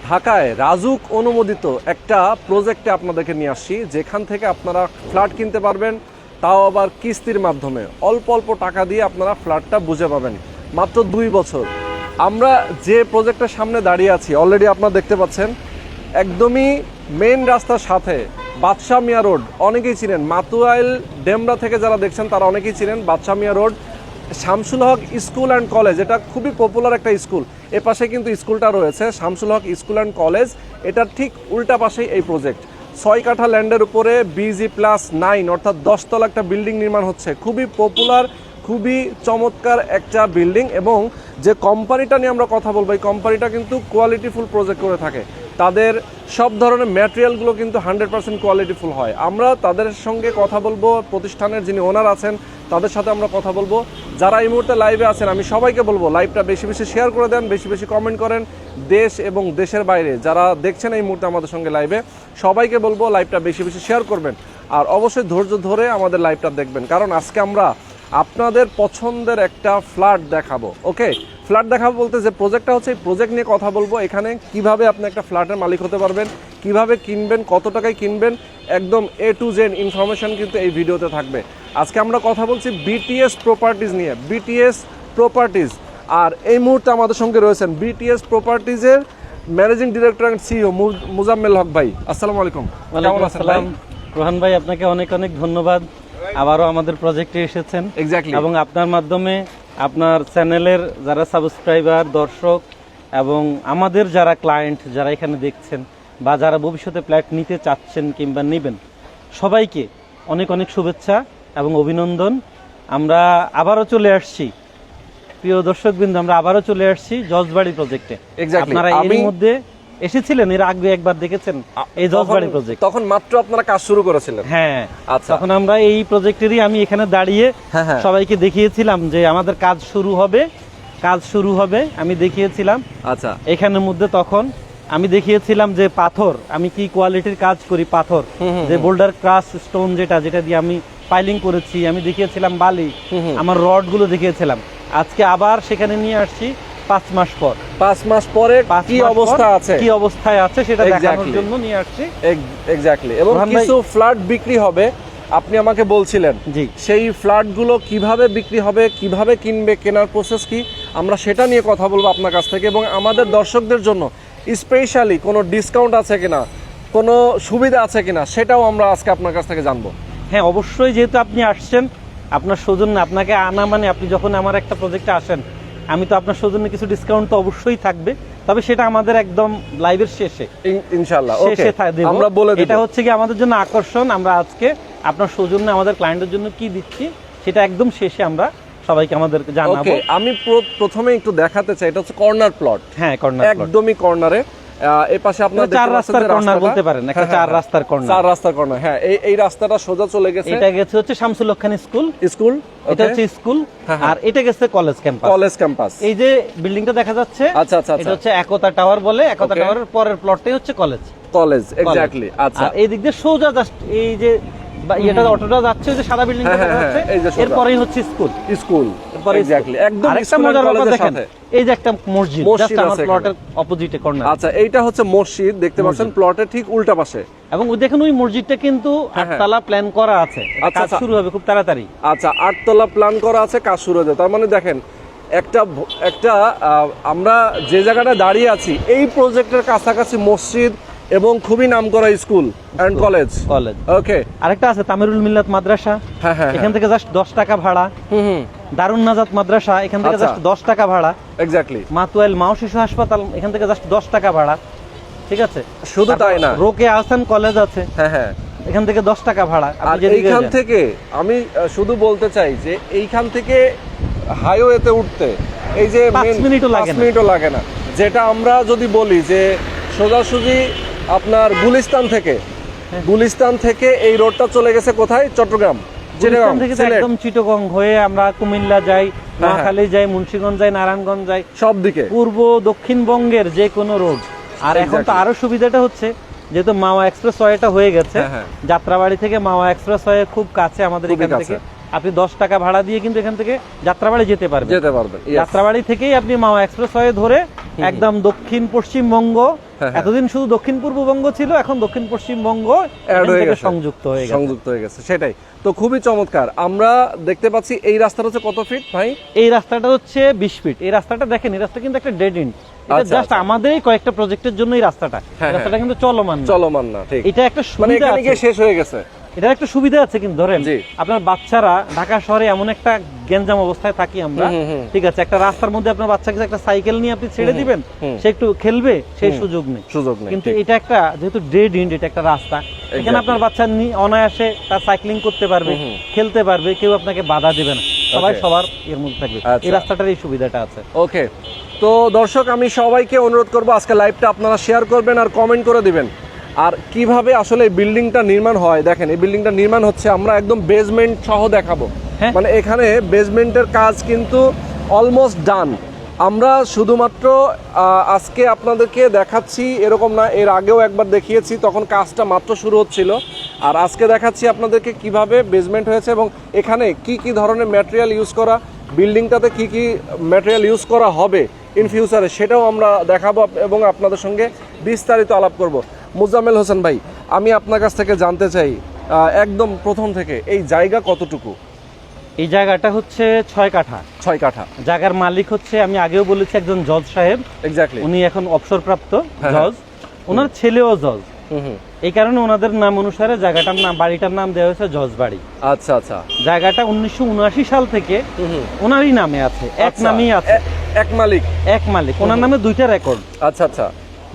ঢাকায় রাজুক অনুমোদিত একটা প্রজেক্টে আপনাদেরকে নিয়ে আসছি, যেখান থেকে আপনারা ফ্ল্যাট কিনতে পারবেন, তাও আবার কিস্তির মাধ্যমে অল্প অল্প টাকা দিয়ে আপনারা ফ্ল্যাটটা বুঝে পাবেন মাত্র 2 বছর। আমরা যে প্রজেক্টের সামনে দাঁড়িয়ে আছি অলরেডি আপনারা দেখতে পাচ্ছেন, একদমই মেইন রাস্তার সাথে বাদশাহ মিয়া রোড, অনেকেই চিনেন। মাতুয়াইল ডেমরা থেকে যারা দেখছেন তারা অনেকেই চিনেন Badshah Mia road. Shamsul Haque school and college, এটা খুবই পপুলার একটা স্কুল। এ পাশে কিন্তু স্কুলটা রয়েছে Shamsul Haque school and college, এটার ঠিক উল্টা পাশেই এই প্রজেক্ট। 6 কাঠা ল্যান্ডের উপরে BG+9 অর্থাৎ 10 তলা একটা বিল্ডিং নির্মাণ হচ্ছে। খুবই পপুলার, খুবই চমৎকার একটা বিল্ডিং। এবং যে কোম্পানিটা নিয়ে আমরা কথা বলবো, এই কোম্পানিটা কিন্তু কোয়ালিটিফুল প্রজেক্ট করে থাকে। তাদের সব ধরনের ম্যাটেরিয়ালগুলো কিন্তু 100% কোয়ালিটিফুল হয়। আমরা তাদের সঙ্গে কথা বলবো, প্রতিষ্ঠানের যিনি ওনার আছেন তাদের সাথে আমরা কথা বলবো। যারা এই মুহূর্তে লাইভে আছেন আমি সবাইকে বলবো লাইভটা বেশি বেশি শেয়ার করে দেন, বেশি বেশি কমেন্ট করেন। দেশ এবং দেশের বাইরে যারা দেখছেন এই মুহূর্তে আমাদের সঙ্গে লাইভে, সবাইকে বলবো লাইভটা বেশি বেশি শেয়ার করবেন। আর অবশ্যই ধৈর্য ধরে আমাদের লাইভটা দেখবেন, কারণ আজকে আমরা আপনাদের পছন্দের একটা ফ্ল্যাট দেখাবো। ওকে, ফ্ল্যাট দেখাবো বলতে যে প্রজেক্টটা হচ্ছে, এই প্রজেক্ট নিয়ে কথা বলবো। এখানে কিভাবে আপনি একটা ফ্ল্যাটের মালিক হতে পারবেন, কিভাবে কিনবেন, কত টাকায় কিনবেন, একদম A to Z ইনফরমেশন কিন্তু এই ভিডিওতে থাকবে। আজকে আমরা কথা বলছি BTS প্রপার্টিজ নিয়ে, BTS প্রপার্টিজ। আর এই মুহূর্তে আমাদের সঙ্গে রয়েছেন BTS প্রপার্টিজের managing director and CEO Mozammel Haque ভাই। আসসালামু আলাইকুম। কেমন আছেন ভাই? রোহান ভাই, আপনাকে অনেক অনেক ধন্যবাদ, আবারও আমাদের প্রজেক্টে এসেছেন। এক্স্যাক্টলি। এবং আপনার মাধ্যমে আপনার চ্যানেলের যারা সাবস্ক্রাইবার, দর্শক এবং আমাদের যারা ক্লায়েন্ট যারা এখানে দেখছেন বা যারা ভবিষ্যতে ফ্ল্যাট নিতে চাচ্ছেন কিংবা নেবেন, সবাইকে অনেক অনেক শুভেচ্ছা এবং অভিনন্দন। আমরা আবারও চলে আসছি, প্রিয় দর্শকবৃন্দ, আমরা আবারও চলে আসছি জজবাড়ি প্রজেক্টে। আপনারা এর মধ্যে এসেছিলেন, এর আগে একবার দেখেছেন এই জজবাড়ি প্রজেক্ট, তখন মাত্র আপনারা কাজ শুরু করেছিলেন। হ্যাঁ, আচ্ছা। তখন আমরা এই প্রজেক্টেরই আমি এখানে দাঁড়িয়ে সবাইকে দেখিয়েছিলাম যে আমাদের কাজ শুরু হবে আমি দেখিয়েছিলাম। আচ্ছা, এখানের মধ্যে তখন আমি দেখিয়েছিলাম যে পাথর, আমি কি কোয়ালিটির কাজ করি, পাথর যে বোল্ডার ক্রাশ স্টোন যেটা দিয়ে আমি পাইলিং করেছি, আমি দেখিয়েছিলাম বালি, আমার রড গুলো দেখিয়েছিলাম। আজকে আবার সেখানে নিয়ে আসছি 5 মাস পর। 5 মাস পরে কি অবস্থা আছে, কি অবস্থায় আছে সেটা দেখানোর জন্য নিয়ে আসছি। এক্স্যাক্টলি। এবং কিছু ফ্ল্যাট বিক্রি হবে, আপনি আমাকে বলছিলেন জি, সেই ফ্ল্যাটগুলো কিভাবে বিক্রি হবে, কিভাবে কিনবে, কেনার প্রসেস কি, আমরা সেটা নিয়ে কথা বলবো আপনার কাছ থেকে। এবং আমাদের দর্শকদের জন্য স্পেশালি কোনো ডিসকাউন্ট আছে কিনা, কোনো সুবিধা আছে কিনা, সেটাও আমরা আজকে আপনার কাছ থেকে জানবো। হ্যাঁ, অবশ্যই। যেহেতু আপনি আসছেন, আপনার সৌজন্যে আপনাকে আনা মানে আপনি যখন আমার একটা প্রজেক্টে আসেন, আমি তো আপনার সৌজন্যে কিছু ডিসকাউন্ট তো অবশ্যই থাকবে, তবে সেটা আমাদের একদম লাইভের শেষে ইনশাআল্লাহ শেষে আমরা বলে দেব। এটা হচ্ছে কি আমাদের জন্য আকর্ষণ, আমরা আজকে আপনার সৌজন্যে আমাদের ক্লায়েন্টের জন্য কি দিচ্ছি সেটা একদম শেষে আমরা সবাইকে আমাদের জানাবো। আমি প্রথমে একটু দেখাতে চাই, এটা হচ্ছে কর্নার প্লট। হ্যাঁ, কর্নার, একদমই কর্নারে। এই পাশে আপনারা 4 রাস্তার কর্নার বলতে পারেন, একটা 4 রাস্তার কর্নার। 4 রাস্তার কর্নার, হ্যাঁ। এই রাস্তাটা সোজা চলে গেছে, এটা গেছে হচ্ছে শামসুল হক স্কুল, এটা হচ্ছে স্কুল। আর এটা গেছে কলেজ ক্যাম্পাস। এই যে বিল্ডিংটা দেখা যাচ্ছে, আচ্ছা আচ্ছা, এটা হচ্ছে একতা টাওয়ার বলে। একতা টাওয়ারের পরের প্লটটাই হচ্ছে কলেজ এক্স্যাক্টলি। আচ্ছা, এই দিক দিয়ে সোজা জাস্ট এই যে এটা অটোটা যাচ্ছে, ওই যে সাদা বিল্ডিংটা দেখা যাচ্ছে, এরপরেই হচ্ছে স্কুল। এক্স্যাক্টলি, একদম আরেকটা মজার ব্যাপার দেখেন, এই যে একটা মসজিদ জাস্ট আমার প্লটের অপোজিটে কর্নার। আচ্ছা, এইটা হচ্ছে মসজিদ, দেখতে পাচ্ছেন প্লটের ঠিক উল্টা পাশে। এবং দেখেন ওই মসজিদটা কিন্তু 8 তলা প্ল্যান করা আছে, কাজ শুরু হবে খুব তাড়াতাড়ি। আচ্ছা, 8 তলা প্ল্যান করা আছে, কাজ শুরু হবে। তার মানে দেখেন একটা আমরা যে জায়গাটা দাঁড়িয়ে আছি, এই প্রজেক্টের কাছাকাছি মসজিদ এবং খুবই নামকরা স্কুল এন্ড কলেজ। ওকে, আরেকটা আছে তামিরুল মিল্লাত মাদ্রাসা, এখান থেকে জাস্ট 10 টাকা ভাড়া। দারুন নাজাত মাদ্রাসা, এখান থেকে জাস্ট 10 টাকা ভাড়া। এক্স্যাক্টলি। মাতুয়াইল মাও শিশু হাসপাতাল, এখান থেকে জাস্ট 10 টাকা ভাড়া। ঠিক আছে, শুধু তাই না, রোকে আহসান কলেজ আছে, এখান থেকে 10 টাকা ভাড়া। আর এইখান থেকে আমি শুধু বলতে চাই যে এইখান থেকে হাইওয়েতে উঠতে এই যে 5 মিনিটও লাগে না। যেটা আমরা যদি বলি যে সোজাসুজি আপনার গুলিস্তান থেকে এই রোডটা চলে গেছে কোথায়, চট্টগ্রাম একদম চিটাগং হয়ে আমরা কুমিল্লা যাই, নোয়াখালী যাই, মুন্সিগঞ্জ যাই, নারায়ণগঞ্জ যাই, সব দিকে পূর্ব দক্ষিণবঙ্গের যে কোনো রোড। আর এখন তো আরো সুবিধাটা হচ্ছে, যেহেতু মাওয়া এক্সপ্রেস ওয়েটা হয়ে গেছে, যাত্রাবাড়ি থেকে মাওয়া এক্সপ্রেস ওয়ে খুব কাছে আমাদের এখান থেকে। আপনি 10 টাকা ভাড়া দিয়ে কিন্তু এখান থেকে যাত্রাবাড়ি যেতে পারবেন। যাত্রাবাড়ি থেকেই আপনি মাওয়া এক্সপ্রেস ওয়ে ধরে একদম দক্ষিণ পশ্চিমবঙ্গ হ্যাঁ। এতদিন শুধু দক্ষিণ পূর্ববঙ্গ ছিল, এখন দক্ষিণ পশ্চিমবঙ্গ Add হয়ে গেছে। সংযুক্ত হয়ে গেছে। সংযুক্ত হয়ে গেছে, সেটাই তো খুবই চমৎকার। আমরা দেখতে পাচ্ছি এই রাস্তাটা হচ্ছে কত ফিট ভাই? এই রাস্তাটা হচ্ছে 20 ফিট। এই রাস্তাটা দেখেন, এই রাস্তা কিন্তু একটা ডেড এন্ড। এটা আচ্ছা, জাস্ট আচ্ছা। আমাদেরই কয়েকটা প্রজেক্টের জন্য এই রাস্তাটা। হ্যাঁ, রাস্তাটা কিন্তু চলমান না। চলমান না, ঠিক। এটা একটা মানে সুবিধা এখানে আছে। গিয়ে শেষ হয়ে গেছে। এটার একটা সুবিধা আছে কিন্তু ধরেন জি। আপনার বাচ্চারা ঢাকা শহরে এমন একটা গ্যাঞ্জাম অবস্থায় থাকি আমরা, ঠিক আছে, একটা রাস্তার মধ্যে আপনার বাচ্চাকে একটা সাইকেল নিয়ে আপনি ছেড়ে দিবেন, সে একটু খেলবে, সেই সুযোগ নেই। সুযোগ নেই, কিন্তু ঠিক। এটা একটা যেহেতু ডেড এন্ড, এটা একটা রাস্তা, এখানে আপনার বাচ্চা অনায়াসে তার সাইক্লিং করতে পারবে, খেলতে পারবে, কেউ আপনাকে বাধা দিবে না, সবাই Okay. সবার এর মধ্যে থাকবে। আচ্ছা। এই রাস্তাটার এই সুবিধাটা আছে। ওকে, তো দর্শক আমি সবাইকে অনুরোধ করব আজকে লাইভটা আপনারা শেয়ার করবেন আর কমেন্ট করে দিবেন। আর কিভাবে আসলে এই বিল্ডিংটা নির্মাণ হয়, দেখেন এই বিল্ডিংটা নির্মাণ হচ্ছে, আমরা একদম বেসমেন্ট সহ দেখাবো। হ্যাঁ। মানে এখানে বেসমেন্টের কাজ কিন্তু অলমোস্ট ডান। আমরা শুধুমাত্র আজকে আপনাদেরকে দেখাচ্ছি এরকম না, এর আগেও একবার দেখিয়েছি, তখন কাজটা মাত্র শুরু হচ্ছিল। আর আজকে দেখাচ্ছি আপনাদেরকে কিভাবে বেসমেন্ট হয়েছে এবং এখানে কি কি ধরনের ম্যাটেরিয়াল ইউজ করা, বিল্ডিংটাতে কি কি ম্যাটেরিয়াল ইউজ করা হবে ইন ফিউচারে, সেটাও আমরা দেখাবো এবং আপনাদের সঙ্গে বিস্তারিত আলাপ করব। মুজাম্মেল হোসেন ভাই, আমি আপনার কাছ থেকে জানতে চাই একদম প্রথম থেকে এই জায়গা কতটুকু? এই জায়গাটা হচ্ছে 6 কাঠা। 6 কাঠা। জায়গার মালিক হচ্ছে, আমি আগেও বলেছি, একজন জজ সাহেব। এক্স্যাক্টলি। উনি এখন অবসরপ্রাপ্ত হ্যাঁ, জজ, ওনার ছেলেও জজ। এই কারণে ওনাদের নাম অনুসারে জায়গাটার নাম, বাড়িটার নাম দেওয়া হয়েছে জজ বাড়ি। আচ্ছা আচ্ছা। জায়গাটা 1979 সাল থেকে ওনারই নামে আছে, এক আচ্ছা, নামেই আছে, এক মালিক। এক মালিক। ওনার নামে দুইটা রেকর্ড, আচ্ছা আচ্ছা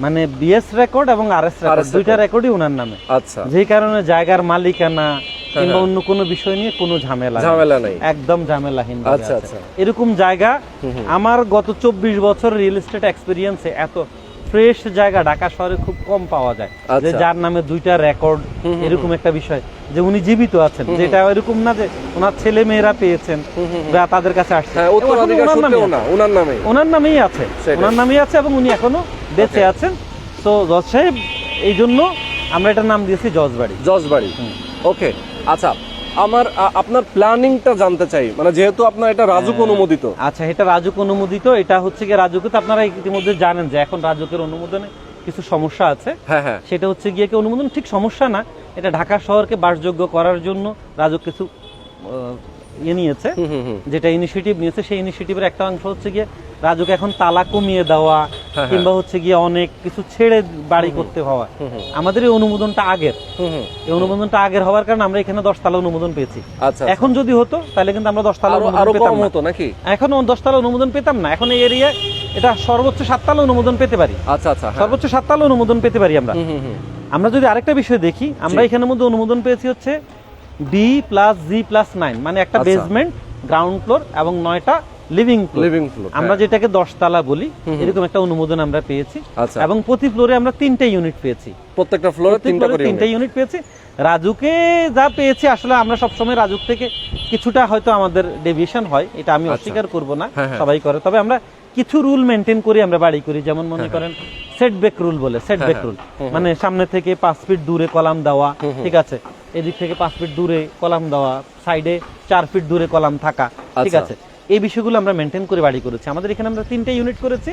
মানে বিএস রেকর্ড এবং আরএস রেকর্ড, দুইটা রেকর্ডই ওনার নামে। আচ্ছা। যেই কারণে জায়গার মালিকানা কিংবা অন্য কোনো বিষয় নিয়ে কোনো ঝামেলা নেই, একদম ঝামেলাহীন। আচ্ছা আচ্ছা। এরকম জায়গা আমার গত 24 বছর রিয়েল এস্টেট এক্সপেরিয়েন্সে এত ফ্রেশ জায়গা ঢাকা শহরে খুব কম পাওয়া যায়, যে আচ্ছা। যার নামে দুইটা রেকর্ড, এরকম একটা বিষয় যে উনি জীবিত আছেন, যেটা এরকম না যে ওনার ছেলে মেয়েরা পেয়েছেন বা তাদের কাছে আসছে, হ্যাঁ, উত্তরাধিকার সূত্রেও না, ওনার নামেই। ওনার নামেই আছে, সেটাই। ওনার নামেই আছে এবং উনি এখনো বেঁচে আছেন। তো জজ সাহেব, এই জন্য আমরা এটার নাম দিয়েছি জজ বাড়ি। জজ বাড়ি, ওকে। আচ্ছা, আপনার প্ল্যানিংটা জানতে চাই, মানে যেহেতু আপনার এটা রাজুক অনুমোদিত। আচ্ছা, এটা রাজুক অনুমোদিত। এটা হচ্ছে কি রাজুকে তো আপনারা ইতিমধ্যে জানেন যে এখন রাজুকের অনুমোদনে কিছু সমস্যা আছে। হ্যাঁ হ্যাঁ। সেটা হচ্ছে গিয়ে কি অনুমোদন ঠিক সমস্যা না, এটা ঢাকা শহরকে বাসযোগ্য করার জন্য রাজুক কিছু ইয়ে নিয়েছে, যেটা ইনিশিয়েটিভ নিয়েছে। সেই ইনিশিয়েটিভের একটা অংশ হচ্ছে গিয়ে রাজুকে এখন তালা কমিয়ে দেওয়া কিংবা হচ্ছে গিয়ে অনেক কিছু ছেড়ে বাড়ি করতে হওয়া। আমাদের এই অনুমোদনটা আগের, এই অনুমোদনটা আগের হওয়ার কারণে আমরা এখানে 10 তালা অনুমোদন পেয়েছি। আচ্ছা। এখন যদি হতো তাহলে কিন্তু আমরা 10 তালা আরো অনুমোদন পেতাম কম না। হতো নাকি? এখন 10 তালা অনুমোদন পেতাম না। এখন এই এরিয়া এটা সর্বোচ্চ 7 তালা অনুমোদন পেতে পারি। আচ্ছা আচ্ছা, হ্যাঁ। সর্বোচ্চ 7 তালা অনুমোদন পেতে পারি আমরা। আমরা যদি আরেকটা বিষয় দেখি, আমরা এখানের মধ্যে অনুমোদন পেয়েছি হচ্ছে D+G+9, মানে একটা আচ্ছা। বেসমেন্ট, গ্রাউন্ড ফ্লোর এবং 9টা লিভিং ফ্লোর, আমরা যেটাকে 10 তালা বলি, এরকম একটা অনুমোদন আমরা পেয়েছি। আচ্ছা। এবং প্রতি ফ্লোরে আমরা 3টে ইউনিট পেয়েছি, প্রত্যেকটা ফ্লোরে 3টা করে 3টে ইউনিট পেয়েছি। রাজুকে যা পেয়েছি, আসলে আমরা সবসময় রাজুক থেকে কিছুটা হয়তো আমাদের ডেভিয়েশন হয়, এটা আমি অস্বীকার করব না, সবাই করে। তবে আমরা কিছু রুল মেনটেন করি, আমরা বাড়ি করি। যেমন মনে করেন সেটব্যাক রুল বলে, সেটব্যাক রুল মানে সামনে থেকে 5 ফিট দূরে কলাম দেওয়া, ঠিক আছে, এদিক থেকে 5 ফিট দূরে কলাম দেওয়া, সাইডে 4 ফিট দূরে কলাম থাকা, ঠিক আছে। এই বিষয়গুলো আমরা মেনটেন করে বাড়ি করেছি। আমাদের এখানে আমরা 3টে ইউনিট করেছি।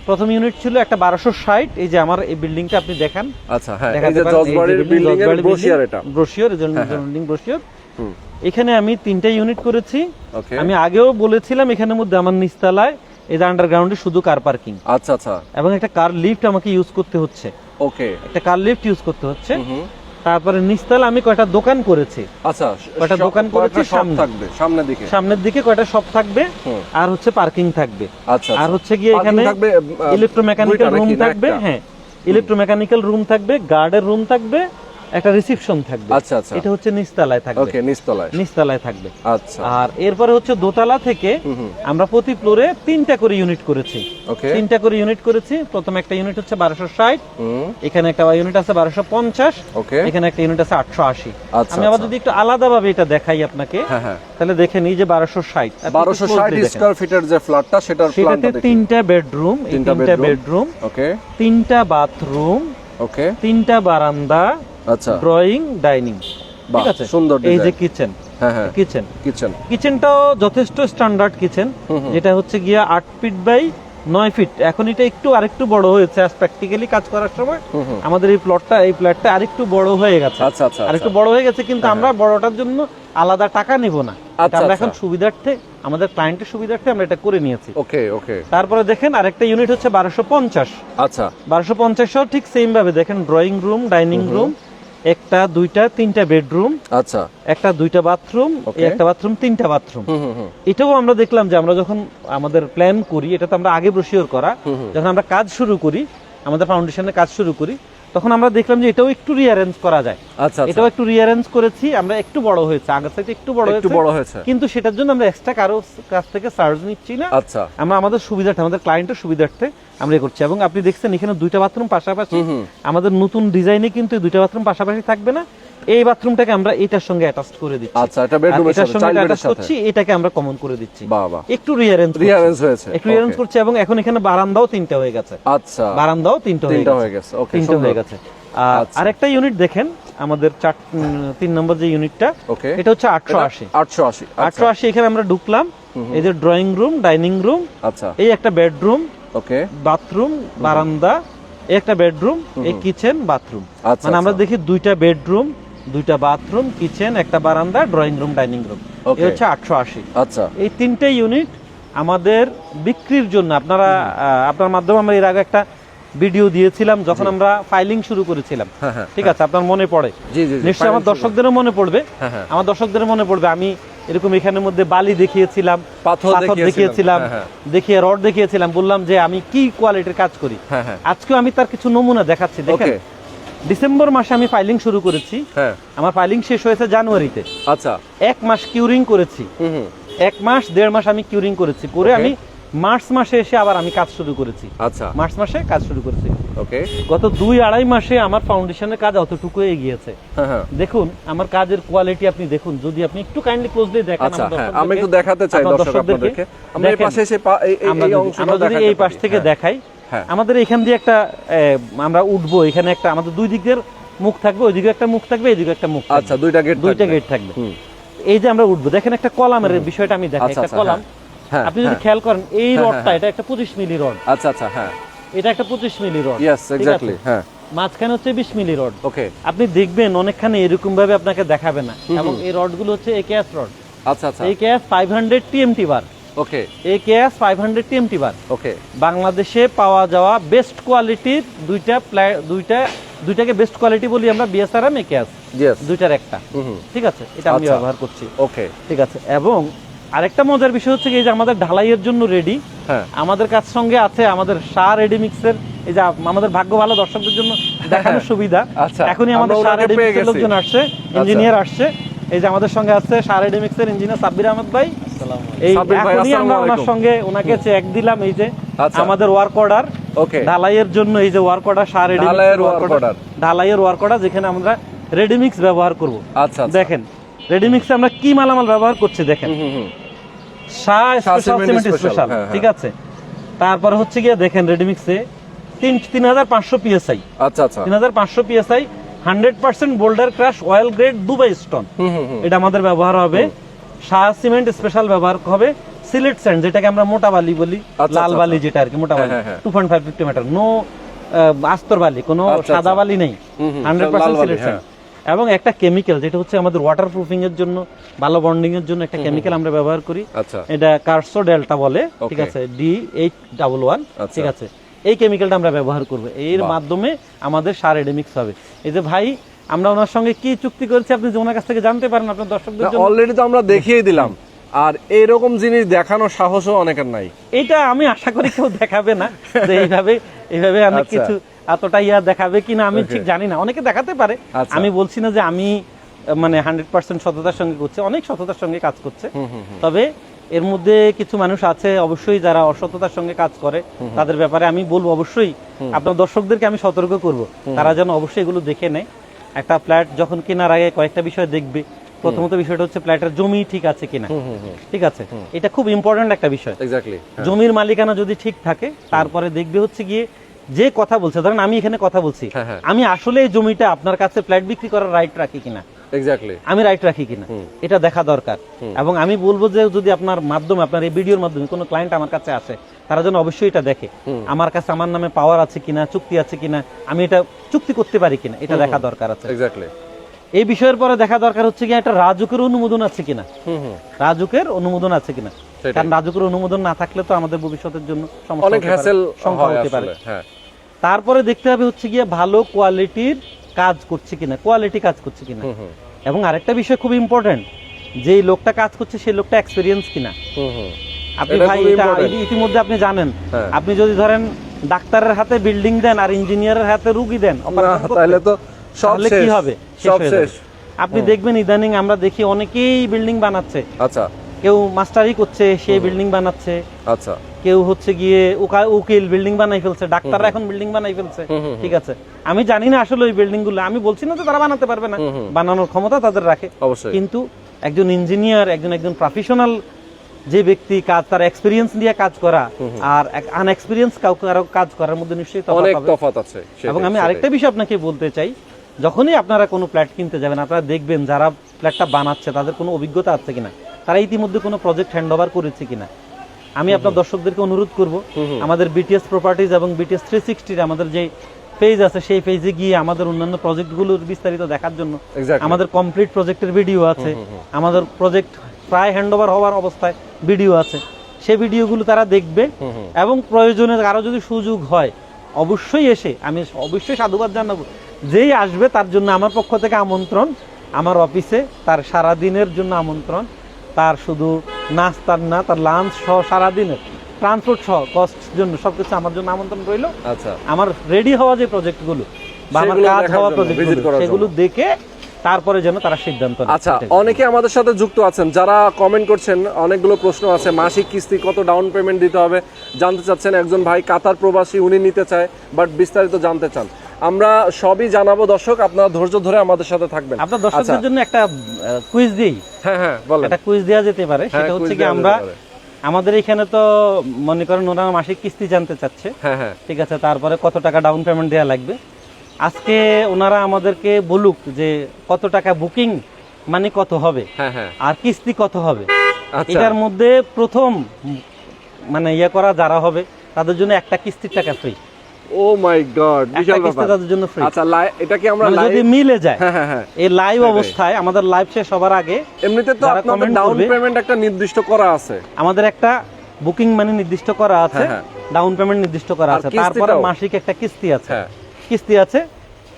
প্রথম ইউনিট ছিল একটা 1260, এই যে আমার এই বিল্ডিংটা আপনি দেখান। আচ্ছা, হ্যাঁ, এই যে জজবাড়ির বিল্ডিং এর ব্রোশিয়ার, এটা ব্রোশিয়ার, এই যে বিল্ডিং ব্রোশিয়ার। এখানে আমি 3টে ইউনিট করেছি। আমি আগেও বলেছিলাম এখানের মধ্যে আমার নিচতলায় এই যে আন্ডারগ্রাউন্ডে শুধু কার পার্কিং। আচ্ছা আচ্ছা। এবং একটা কার লিফট আমাকে ইউজ করতে হচ্ছে। ওকে, একটা কার লিফট ইউজ করতে হচ্ছে। তারপরে নিচতলা আমি কয়টা দোকান করেছি। আচ্ছা, কয়টা দোকান করেছি, সামনে থাকবে, সামনের দিকে, সামনের দিকে কয়টা শপ থাকবে, আর হচ্ছে পার্কিং থাকবে। আচ্ছা। আর হচ্ছে গিয়ে এখানে ইলেকট্রোমেকানিক্যাল রুম থাকবে, হ্যাঁ, ইলেকট্রোমেকানিক্যাল রুম থাকবে, গার্ডের রুম থাকবে, একটা রিসেপশন থাকবে। আচ্ছা আচ্ছা। এটা হচ্ছে নিচতলায় থাকবে। ওকে, নিচতলায় থাকবে। আচ্ছা। আর এরপরে হচ্ছে দোতলা থেকে আমরা প্রতি ফ্লোরে 3টা করে ইউনিট করেছি। ওকে, 3টা করে ইউনিট করেছি। প্রথম একটা ইউনিট হচ্ছে 1260, এখানে একটা ইউনিট আছে 1250, ওকে, এখানে একটা ইউনিট আছে 880। আচ্ছা। আমি আবার যদি একটু আলাদাভাবে এটা দেখাই আপনাকে, তাহলে দেখেন এই যে 1260 স্কয়ার ফিটের যে ফ্ল্যাটটা, সেটার প্ল্যানটা দেখি। 3টা বেডরুম, 3টা বেডরুম, ওকে, 3টা বাথরুম, ওকে, 3টা বারান্দা, আচ্ছা, ড্রয়িং, ডাইনিং, ঠিক আছে। সুন্দর এই যে কিচেন, হ্যাঁ, কিচেনটাও যথেষ্ট স্ট্যান্ডার্ড কিচেন, যেটা হচ্ছে গিয়া 8 ফিট বাই 9 ফিট। এখন এটা একটু আরেকটু বড় হয়েছে, প্র্যাকটিক্যালি কাজ করার সময় আমাদের এই ফ্ল্যাটটা আরেকটু বড় হয়ে গেছে। আচ্ছা আচ্ছা আরেকটু বড় হয়ে গেছে, কিন্তু আমরা বড়টার জন্য আলাদা টাকা নিব না। আচ্ছা, আমরা আচ্ছা। এখন সুবিধার্থে, আমাদের ক্লায়েন্টের সুবিধার্থে আমরা এটা করে নিয়েছি। ওকে ওকে। তারপরে দেখেন আরেকটা ইউনিট হচ্ছে 1250। আচ্ছা 1250 ঠিক সেম ভাবে দেখেন, ড্রয়িং রুম, ডাইনিং রুম, একটা, দুইটা, তিনটা বেডরুম, আচ্ছা একটা, দুইটা বাথরুম, Okay. একটা বাথরুম, তিনটা বাথরুম। হুম। এটাও আমরা দেখলাম যে আমরা যখন আমাদের প্ল্যান করি, এটা তো আমরা আগে ব্রোশিওর করা, যখন আমরা কাজ শুরু করি, আমাদের ফাউন্ডেশনের কাজ শুরু করি, তখন আমরা দেখলাম যে এটাও একটু রিঅ্যারেঞ্জ করা যায়। আচ্ছা এটাও একটু রিঅ্যারেঞ্জ করেছি আমরা, একটু বড় হয়েছে, আগের থেকে একটু বড় হয়েছে। কিন্তু সেটার জন্য আমরা এক্সট্রা কারো কাছ থেকে চার্জ নিচ্ছি না। আচ্ছা আমরা আমাদের সুবিধার্থে, আমাদের ক্লায়েন্টের সুবিধার্থে আমরা করছি। এবং আপনি দেখছেন এখানে দুইটা বাথরুম পাশাপাশি, আমাদের নতুন ডিজাইনে কিন্তু এই দুইটা বাথরুম পাশাপাশি থাকবে না। এই বাথরুমটাকে আমরা এটার সঙ্গে অ্যাটাচ করে দিচ্ছি। আচ্ছা, এটা বেডরুমের এটার সাথে, সঙ্গে চাইল্ড বেডের অ্যাটাচ সাথে। করছি, এটাকে আমরা কমন করে দিচ্ছি। বাহ বাহ, একটু রিঅ্যারেঞ্জ হয়েছে। একটু রিঅ্যারেঞ্জ করছি। এবং এখন এখানে বারান্দাও তিনটা হয়ে গেছে। আচ্ছা, বারান্দাও তিনটা হয়ে গেছে। ওকে, তিনটা হয়ে গেছে। আর আচ্ছা। আরেকটা ইউনিট দেখেন, আমাদের 3 নম্বর যে ইউনিটটা, ওকে, এটা হচ্ছে 880। 880 এখানে আমরা ঢুকলাম, এই যে ড্রয়িং রুম, ডাইনিং রুম, আচ্ছা, এই একটা বেডরুম, ওকে, বাথরুম, বারান্দা, এই একটা বেডরুম, এই কিচেন, বাথরুম। আচ্ছা, মানে আমরা আচ্ছা। দেখি দুইটা বেডরুম, দুইটা বাথরুম, কিচেন, একটা বারান্দা, drawing room, dining room. Okay. এই হচ্ছে 880। আচ্ছা, এই তিনটে ইউনিট আমাদের বিক্রির জন্য, আপনারা আপনার মাধ্যমে আমরা এর আগে একটা ভিডিও দিয়েছিলাম যখন আমরা ফাইলিং শুরু করেছিলাম। হ্যাঁ, ঠিক আছে, আপনার মনে পড়ে জি জি, নিশ্চয়ই, আমার দর্শকদেরও মনে পড়বে। হ্যাঁ। আমার দর্শকদের মনে পড়বে, আমি এরকম এখানের মধ্যে বালি দেখিয়েছিলাম, পাথর দেখিয়েছিলাম, হ্যাঁ। দেখিয়ে রড দেখিয়েছিলাম, বললাম যে আমি কি কোয়ালিটির কাজ করি। হ্যাঁ। আজকেও আমি তার কিছু নমুনা দেখাচ্ছি। দেখেন, ওকে, ডিসেম্বর মাসে আমি ফাইলিং শুরু করেছি, হ্যাঁ, আমার ফাইলিং শেষ হয়েছে জানুয়ারিতে। আচ্ছা, 1 মাস কিউরিং করেছি, 1 মাস 1.5 মাস আমি কিউরিং করেছি, করে Okay. আমি মার্চ মাসে এসে আবার আমি কাজ শুরু করেছি। আচ্ছা, মার্চ মাসে কাজ শুরু করেছি। ওকে, গত 2-2.5 মাসে আমার ফাউন্ডেশনের কাজ অতটুকু এগিয়েছে। হ্যাঁ। দেখুন আমার কাজের কোয়ালিটি আপনি দেখুন, যদি আপনি একটু কাইন্ডলি ক্লোজলি দেখেন। আচ্ছা, হ্যাঁ, আমি একটু দেখাতে চাই দর্শক আপনাদেরকে। আমরা এই পাশে এসে এই অংশটা আমরা যদি এই পাশ থেকে দেখাই, হ্যাঁ। আমাদের এখান দিয়ে একটা আমরা উঠবো, এখানে একটা আমাদের দুই দিকের মুখ থাকবে, ওইদিকে একটা মুখ থাকবে, এইদিকে একটা মুখ থাকবে। আচ্ছা, দুইটা গেট থাকবে। এই যে আমরা উঠবো, দেখেন একটা কলামের বিষয়টা আমি দেখাই। আচ্ছা, একটা কলাম, হ্যাঁ, আপনি যদি খেয়াল করেন এই রডটা, এটা একটা 25 মিলি রড। আচ্ছা, হ্যাঁ, এটা একটা 25 মিলি রড। ইয়েস, এক্স্যাক্টলি, হ্যাঁ, মাঝখানে হচ্ছে 20 মিলি রড। ওকে, আপনি দেখবেন অনেকখানি এরকম ভাবে আপনাকে দেখাবে না। এবং এই রডগুলো হচ্ছে একেএস রড। আচ্ছা, একেএস 500 টিএমটি বার। ওকে, একেএস 500 টিএমটি বার। ওকে, বাংলাদেশে পাওয়া যাওয়া বেস্ট কোয়ালিটির দুইটাকে বেস্ট কোয়ালিটি বলি আমরা, বিএসআরএম, একেএস, ইয়েস, দুইটার একটা। ঠিক আছে, এটা আমি আচ্ছা। ব্যবহার করছি। ওকে, ঠিক আছে। এবং আরেকটা মজার বিষয় হচ্ছে এই যে আমাদের ঢালাইয়ের জন্য রেডি, হ্যাঁ, আমাদের কাছ সঙ্গে আছে আমাদের শাহ রেডি মিক্সের। এই যে আমাদের ভাগ্য ভালো, দর্শকদের জন্য দেখানোর সুবিধা। আচ্ছা, এখনই আমাদের আমরা শাহ ওনাকে রেডি পেয়ে মিক্সের গেছি। লোকজন আসছে, ইঞ্জিনিয়ার আসছে। এই যে আমাদের সঙ্গে আছে শাহ রেডি মিক্সের ইঞ্জিনিয়ার সাব্বির আহমেদ ভাই। এই সাব্বির ভাই, এখনই আমরা আসসালামু ওনার আলাইকুম। সঙ্গে ওনাকে চেক দিলাম। এই যে আচ্ছা। আমাদের ওয়ার্ক অর্ডার, ওকে, ঢালাইয়ের জন্য এই যে ওয়ার্ক অর্ডার, শাহ রেডি ঢালাইয়ের work order। ঢালাইয়ের ওয়ার্ক অর্ডার, যেখানে আমরা রেডি মিক্স ব্যবহার করব। আচ্ছা, দেখেন রেডি মিক্সে আমরা কি মালামাল ব্যবহার করছি দেখেন। শাহ সিমেন্ট স্পেশাল, স্পেশাল, হ্যাঁ, ঠিক আছে। তারপরে হচ্ছে গিয়ে দেখেন রেডিমিক্সে 3500 পিএসআই। আচ্ছা, 3500 PSI 100% boulder crush oil grade Dubai stone, এটা আমাদের ব্যবহার হবে। শাহ সিমেন্ট স্পেশাল ব্যবহার হবে। সিলেট স্যান্ড, যেটাকে আমরা মোটা বালি বলি, আচ্ছা, লাল আচ্ছা, বালি যেটা আর কি, মোটা বালি, হ্যাঁ। 2.550 মিটার, নো আস্তর বালি, কোনো আচ্ছা, সাদা বালি নেই, লাল 100% বালি, সিলেট স্যান্ড। এবং একটা কেমিক্যাল যেটা হচ্ছে আমাদের ওয়াটার প্রুফিং এর জন্য, ভালো বন্ডিং এর জন্য একটা কেমিক্যাল আমরা ব্যবহার করি। আচ্ছা, এটা কার্সো ডেল্টা বলে, ঠিক Okay. আছে, D811, আচ্ছা। ঠিক আছে। এই কেমিক্যালটা আমরা ব্যবহার করব, এর বাহ। মাধ্যমে আমাদের সার রেডিমিক্স হবে। এই যে ভাই, আমরা ওনার সঙ্গে কি চুক্তি করেছি আপনি যে ওনার কাছ থেকে জানতে পারেন আপনার দর্শকদের জন্য। অলরেডি তো আমরা দেখিয়ে দিলাম, আর এইরকম জিনিস দেখানোর সাহসও অনেকের নাই। এটা আমি আশা করি কেউ দেখাবে না যে এইভাবে অনেক আচ্ছা। কিছু এতটা দেখাবে কিনা আমি Okay. ঠিক জানি না, অনেকে দেখাতে পারে। আচ্ছা। আমি বলছি না যে আমি মানে 100% সততার সঙ্গে করছে, অনেক সততার সঙ্গে কাজ করছে। তবে এর মধ্যে কিছু মানুষ আছে অবশ্যই যারা অসততার সঙ্গে কাজ করে, তাদের ব্যাপারে আমি বলবো অবশ্যই আপনার দর্শকদেরকে আমি সতর্ক করব, তারা যেন অবশ্যই এগুলো দেখে নেয়। একটা ফ্ল্যাট যখন কেনার আগে কয়েকটা বিষয় দেখবে। প্রথমত বিষয়টা হচ্ছে ফ্ল্যাটের জমি ঠিক আছে কিনা, ঠিক আছে, এটা খুব ইম্পর্টেন্ট একটা বিষয়। এক্স্যাক্টলি, জমির মালিকানা যদি ঠিক থাকে, তারপরে দেখবে হচ্ছে গিয়ে যে কথা বলছে, ধরেন আমি এখানে কথা বলছি, হ্যাঁ। আমি আসলে এই জমিটা আপনার কাছে ফ্ল্যাট বিক্রি করার রাইট রাখি কিনা, এক্স্যাক্টলি, আমি রাইট রাখি কিনা, এটা দেখা দরকার। এবং আমি বলবো যে যদি আপনার মাধ্যমে, আপনার এই ভিডিওর মাধ্যমে কোনো ক্লায়েন্ট আমার কাছে আসে, তারা যেন অবশ্যই এটা দেখে আমার কাছে আমার নামে পাওয়ার আছে কিনা, চুক্তি আছে কিনা, আমি এটা চুক্তি করতে পারি কিনা, এটা দেখা দরকার আছে। এক্স্যাক্টলি। এই বিষয়ের পরে দেখা দরকার হচ্ছে কি একটা রাজুকের অনুমোদন আছে কিনা, রাজুকের অনুমোদন আছে কিনা, কারণ রাজুকের অনুমোদন না থাকলে তো আমাদের ভবিষ্যতের জন্য সমস্যা অনেক হ্যাসেল হতে পারে। তারপরে দেখতে হবে হচ্ছে গিয়ে ভালো কোয়ালিটির কাজ করছে কিনা, কোয়ালিটি কাজ করছে কিনা। এবং আরেকটা বিষয় খুব ইম্পর্টেন্ট, যে লোকটা কাজ করছে সেই লোকটা এক্সপেরিয়েন্স কিনা। আপনি ভাই এটা ইতিমধ্যে আপনি জানেন, আপনি যদি ধরেন ডাক্তারের হাতে বিল্ডিং দেন আর ইঞ্জিনিয়ারের হাতে রুগী দেন, তাহলে তো তাহলে কি হবে? আপনি দেখবেন ইদানিং আমরা দেখি অনেকেই বিল্ডিং বানাচ্ছে। আচ্ছা, কেউ মাস্টারি করছে, সে বিল্ডিং বানাচ্ছে। আচ্ছা, কেউ হচ্ছে গিয়ে উকিল বিল্ডিং বানাই ফেলছে, ডাক্তাররা এখন বিল্ডিং বানাই ফেলছে। ঠিক আছে, আমি জানি না আসলে ওই বিল্ডিং গুলো, আমি বলছি না যে তারা বানাতে পারবে না, বানানোর ক্ষমতা তাদের রাখে অবশ্যই। কিন্তু একজন ইঞ্জিনিয়ার, একজন প্রফেশনাল যে ব্যক্তি কাজ, তার এক্সপেরিয়েন্স নিয়ে কাজ করা আর আনএক্সপেরিয়েন্স কাউকে আরো কাজ করার মধ্যে নিশ্চয়ই তফাৎ আছে। এবং আমি আরেকটা বিষয় আপনাকে বলতে চাই, যখনই আপনারা কোনো ফ্ল্যাট কিনতে যাবেন, আপনারা দেখবেন যারা ফ্ল্যাটটা বানাচ্ছে তাদের কোনো অভিজ্ঞতা আছে কিনা, তারা ইতিমধ্যে কোনো প্রজেক্ট হ্যান্ড ওভার করেছে কিনা। আমি আপনার দর্শকদেরকে অনুরোধ করব, আমাদের বিটিএস প্রপার্টিজ এবং বিটিএস 360 আমাদের যে পেজ আছে সেই পেজে গিয়ে আমাদের অন্যান্য প্রজেক্টগুলোর বিস্তারিত দেখার জন্য আমাদের কমপ্লিট প্রজেক্টের ভিডিও আছে, আমাদের প্রজেক্ট প্রায় হ্যান্ড ওভার হওয়ার অবস্থায় ভিডিও আছে, সেই ভিডিওগুলো তারা দেখবে। এবং প্রয়োজনে কারো যদি সুযোগ হয় অবশ্যই এসে, আমি অবশ্যই সাধুবাদ জানাবো, যেই আসবে তার জন্য আমার পক্ষ থেকে আমন্ত্রণ, আমার অফিসে তার সারাদিনের জন্য আমন্ত্রণ, তার শুধু নাস্তার না, তার লাঞ্চ সহ সারাদিনের ট্রান্সপোর্ট সহ কস্ট জন্য সবকিছু আমার জন্য আমন্ত্রণ রইল। আচ্ছা, আমার রেডি হওয়া যে প্রজেক্টগুলো বা আমার কাজ হওয়া প্রজেক্টগুলো সেগুলো দেখে তারপরে যেন তারা সিদ্ধান্ত নেয়। আচ্ছা, অনেকে আমাদের সাথে যুক্ত আছেন যারা কমেন্ট করছেন, অনেকগুলো প্রশ্ন আছে। মাসিক কিস্তি কত ডাউন পেমেন্ট দিতে হবে জানতে চাচ্ছেন। একজন ভাই কাতার প্রবাসী, উনি নিতে চায় বাট বিস্তারিত জানতে চান। আমরা সবই জানাবো দর্শক, আপনারা ধৈর্য ধরে আমাদের সাথে থাকবেন। আপনার দর্শকদের জন্য একটা কুইজ দিই। হ্যাঁ বলেন। একটা কুইজ দেওয়া যেতে পারে, সেটা হচ্ছে কি আমরা আমাদের এখানে তো মনে করেন ওনারা মাসিক কিস্তি জানতে চাচ্ছে। হ্যাঁ, ঠিক আছে, তারপরে কত টাকা ডাউন পেমেন্ট দেওয়া লাগবে। আজকে ওনারা আমাদেরকে বলুক যে কত টাকা বুকিং মানে কত হবে, আর কিস্তি কত হবে। এটার মধ্যে প্রথম মানে করা যারা হবে তাদের জন্য একটা কিস্তির টাকা ফ্রি। ও মাই গড, বিশাল ব্যাপার। তাদের জন্য ফ্রি। আচ্ছা, এটা কি আমরা যদি মিলে যায়, হ্যাঁ এই লাইভ অবস্থায় আমাদের লাইভ শেষ হবার আগে, এমনিতে তো আপনাদের ডাউন পেমেন্ট একটা নির্দিষ্ট করা আছে, আমাদের একটা বুকিং মানে নির্দিষ্ট করা আছে, ডাউন পেমেন্ট নির্দিষ্ট করা আছে, তারপরে মাসিক একটা কিস্তি আছে। কিস্তি আছে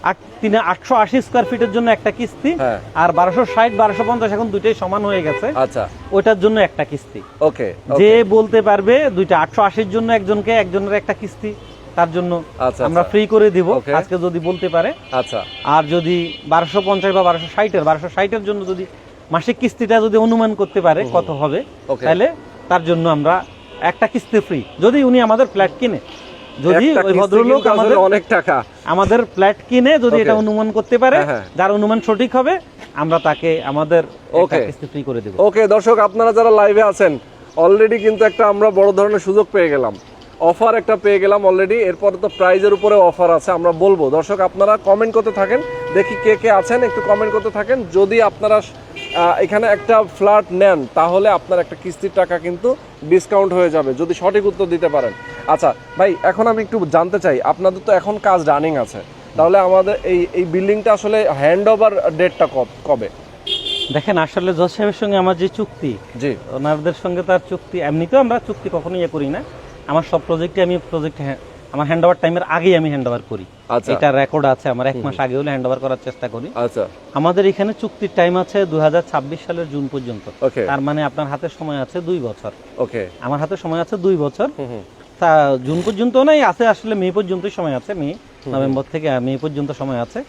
880 স্কয়ার ফিটের জন্য একটা কিস্তি, আর 1260 1250 এখন দুইটাই সমান হয়ে গেছে। আচ্ছা, ওইটার জন্য একটা কিস্তি। ওকে, যে বলতে পারবে দুইটা 880 এর জন্য একজনের একটা কিস্তি, তার জন্য আমরা ফ্রি করে দিব আজকে যদি বলতে পারে। আচ্ছা, আর যদি 1250 বা 1260 এর জন্য যদি মাসিক কিস্তিটা যদি অনুমান করতে পারে কত হবে, তাহলে তার জন্য আমরা একটা কিস্তি ফ্রি। যদি উনি আমাদের ফ্ল্যাট কিনে, যদি ওই ভদ্রলোক আমাদের অনেক টাকা আমাদের ফ্ল্যাট কিনে যদি এটা অনুমান করতে পারে, যার অনুমান সঠিক হবে, আমরা তাকে আমাদের একটা কিস্তি ফ্রি করে দেব। ওকে দর্শক, আপনারা যারা লাইভে আছেন অলরেডি কিন্তু একটা আমরা বড় ধরনের সুযোগ পেয়ে গেলাম, অফার একটা পেয়ে গেলাম অলরেডি। এরপরে তো প্রাইজের উপরে অফার আছে, আমরা বলবো। দর্শক আপনারা কমেন্ট করতে থাকেন, দেখি কে কে আছেন, একটু কমেন্ট করতে থাকেন। যদি আপনারা এখানে একটা ফ্ল্যাট নেন তাহলে আপনার একটা কিস্তির টাকা কিন্তু ডিসকাউন্ট হয়ে যাবে যদি সঠিক উত্তর দিতে পারেন। আচ্ছা ভাই, এখন আমি একটু জানতে চাই, আপনাদের তো এখন কাজ রানিং আছে, তাহলে আমাদের এই বিল্ডিংটা আসলে হ্যান্ড ওভার ডেটটা কবে? দেখেন, আসলে জজ সাহেবের সঙ্গে আমার যে চুক্তি, জি ওনাদের সঙ্গে তার চুক্তি, এমনিতেও আমরা চুক্তি কখনোই করি না। আমার সব প্রজেক্টে আমি আমার হ্যান্ড ওভার টাইমের আগেই আমি হ্যান্ড ওভার করি। এটা রেকর্ড আছে আমার, 1 মাস আগে হলে হ্যান্ড ওভার করার চেষ্টা করি। আচ্ছা, আমাদের এখানে চুক্তির টাইম আছে 2026 সালের জুন পর্যন্ত। তার মানে আপনার হাতে সময় আছে 2 বছর। ওকে, আমার হাতে সময় আছে 2 বছর। তা জুন পর্যন্ত নাই, আছে আসলে মে পর্যন্তই সময় আছে, মে নভেম্বর থেকে মে পর্যন্ত সময় আছে।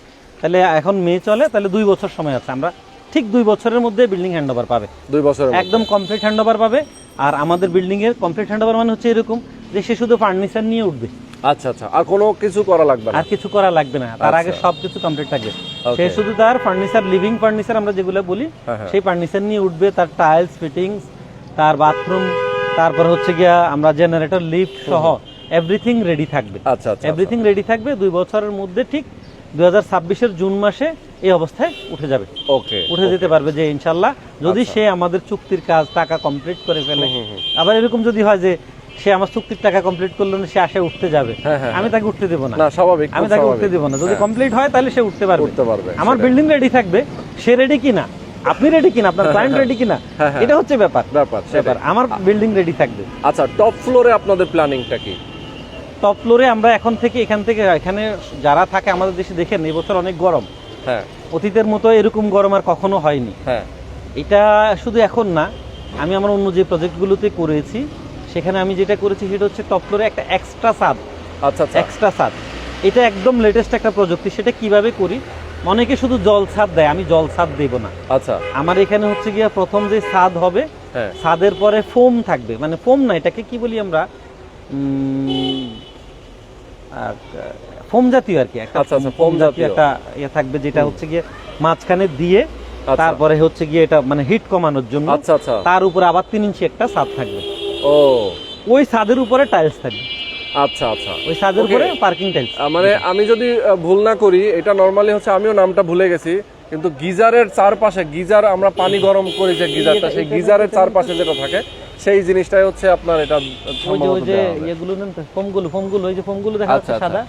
তাহলে এখন মে চলে, তাহলে 2 বছর সময় আছে। আমরা ঠিক 2 বছরের মধ্যে বিল্ডিং হ্যান্ড ওভার পাবে, 2 বছর একদম কমপ্লিট হ্যান্ড ওভার পাবে। আর আমাদের বিল্ডিং এর কমপ্লিট হ্যান্ড ওভার মানে হচ্ছে এরকম যে সে শুধু ফার্নিচার নিয়ে উঠবে। আচ্ছা আচ্ছা, আর কোনো কিছু করা লাগবে না? আর কিছু করা লাগবে না, তার আগে সবকিছু কমপ্লিট থাকবে। সে শুধু তার ফার্নিচার, লিভিং ফার্নিচার আমরা যেগুলো বলি, সেই ফার্নিচার নিয়ে উঠবে। তার টাইলস ফিটিংস, তার বাথরুম, তারপর হচ্ছে গিয়া আমরা জেনারেটর, লিফট সহ এভরিথিং রেডি থাকবে। আচ্ছা, এভরিথিং রেডি থাকবে 2 বছরের মধ্যে। ঠিক 2026 জুন মাসে এই অবস্থায় উঠে যাবে। ওকে, উঠে যেতে পারবে যে ইনশাআল্লাহ, যদি সে আমাদের চুক্তির কাজ টাকা কমপ্লিট করে ফেলে। আবার এরকম যদি হয় যে সে আমার চুক্তির টাকা কমপ্লিট করলো না, সে আসে উঠতে যাবে, হ্যাঁ, হ্যাঁ, আমি তাকে উঠতে দেবো না। না স্বাভাবিক, আমি খুব তাকে স্বাভাবিক। উঠতে দেবো না। যদি হ্যাঁ, কমপ্লিট হয় তাহলে সে উঠতে পারবে। উঠতে পারবে, আমার সেটাই। বিল্ডিং রেডি থাকবে, সে রেডি কিনা, আপনি রেডি কিনা, আপনার ক্লায়েন্ট রেডি কিনা, হ্যাঁ, হ্যাঁ। এটা হচ্ছে ব্যাপার। সেটাই। আমার বিল্ডিং রেডি থাকবে। আচ্ছা, টপ ফ্লোরে আপনাদের প্ল্যানিংটা কি? টপ ফ্লোরে আমরা এখান থেকে এখানে যারা থাকে আমাদের দেশে দেখেন এবছর অনেক গরম, হ্যাঁ অতীতের মতো এরকম গরম আর কখনো হয়নি। হ্যাঁ, এটা শুধু এখন না, আমি আমার অন্য যে প্রজেক্টগুলোতে করেছি সেখানে আমি যেটা করেছি সেটা হচ্ছে টপ ফ্লোরে একটা এক্সট্রা ছাদ। আচ্ছা আচ্ছা, এক্সট্রা ছাদ এটা একদম লেটেস্ট একটা প্রযুক্তি। সেটা কিভাবে করি, অনেকে শুধু জল ছাদ দেয়, আমি জল ছাদ দেব না। আচ্ছা, আমার এখানে হচ্ছে গিয়ে প্রথম যে ছাদ হবে, হ্যাঁ ছাদের পরে ফোম থাকবে, মানে ফোম না, এটাকে কি বলি আমরা, ফোম জাতীয় আর কি, একটা আচ্ছা, আচ্ছা, ফোম foam জাতীয় জাতীয়। একটা ইয়ে থাকবে, যেটা হচ্ছে গিয়ে মাঝখানে দিয়ে আচ্ছা। তারপরে হচ্ছে গিয়ে এটা মানে হিট কমানোর জন্য, আচ্ছা আচ্ছা, তার উপরে আবার 3 ইঞ্চি একটা ছাদ থাকবে। ও ওই ছাদের উপরে টাইলস থাকবে, আচ্ছা আচ্ছা। ওই ছাদের Okay. উপরে পার্কিং টাইলস। মানে আমি যদি ভুল না করি, এটা নরমালি হচ্ছে, আমিও নামটা ভুলে গেছি, কিন্তু গিজারের চারপাশে, গিজার আমরা পানি গরম করি যে গিজারটা, সেই গিজারের চারপাশে যেটা থাকে সেই জিনিসটাই হচ্ছে আপনার এটা ওই যে সম্ভবত দেওয়া হবে। ইয়েগুলো নেন তো, ফোমগুলো ওই যে ফোমগুলো দেখা যাচ্ছে আচ্ছা, সাদা,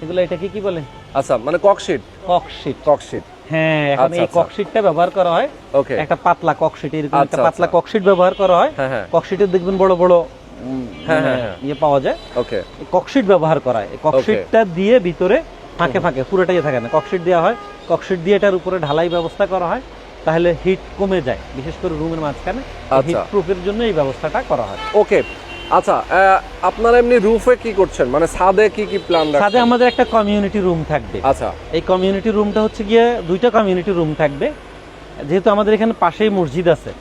এগুলো এটাকে কি বলে? আচ্ছা, মানে ককশিট। ককশিট। হ্যাঁ, এখন আচ্ছা, এই আচ্ছা। ককশিটটা ব্যবহার করা হয়, ওকে, একটা পাতলা ককশিট, এরকম একটা আচ্ছা, পাতলা আচ্ছা। ককশিট ব্যবহার করা হয়। হ্যাঁ হ্যাঁ, ককশিটের দেখবেন বড় বড় হ্যাঁ, হ্যাঁ, হ্যাঁ। ইয়ে পাওয়া যায়, ওকে, এই ককশিট ব্যবহার করা হয়। এই ককশিটটা দিয়ে ভিতরে ফাঁকে ফাঁকে, পুরোটাই থাকে না, ককশিট দেওয়া হয়, ককশিট দিয়ে এটার উপরে ঢালাই ব্যবস্থা করা হয়, তাহলে হিট কমে যায়, বিশেষ করে রুমের মাঝখানে আচ্ছা। হিট প্রুফের জন্য এই ব্যবস্থাটা করা হয়। ওকে। আচ্ছা, আপনারা এমনি রুফে কি করছেন, মানে ছাদে কি কি প্ল্যান রাখছেন? সাথে আমাদের একটা কমিউনিটি রুম থাকবে। আচ্ছা, এই কমিউনিটি রুমটা হচ্ছে গিয়ে 2টা কমিউনিটি রুম থাকবে। যেহেতু আমাদের এখানে পাশেই মসজিদ আছে,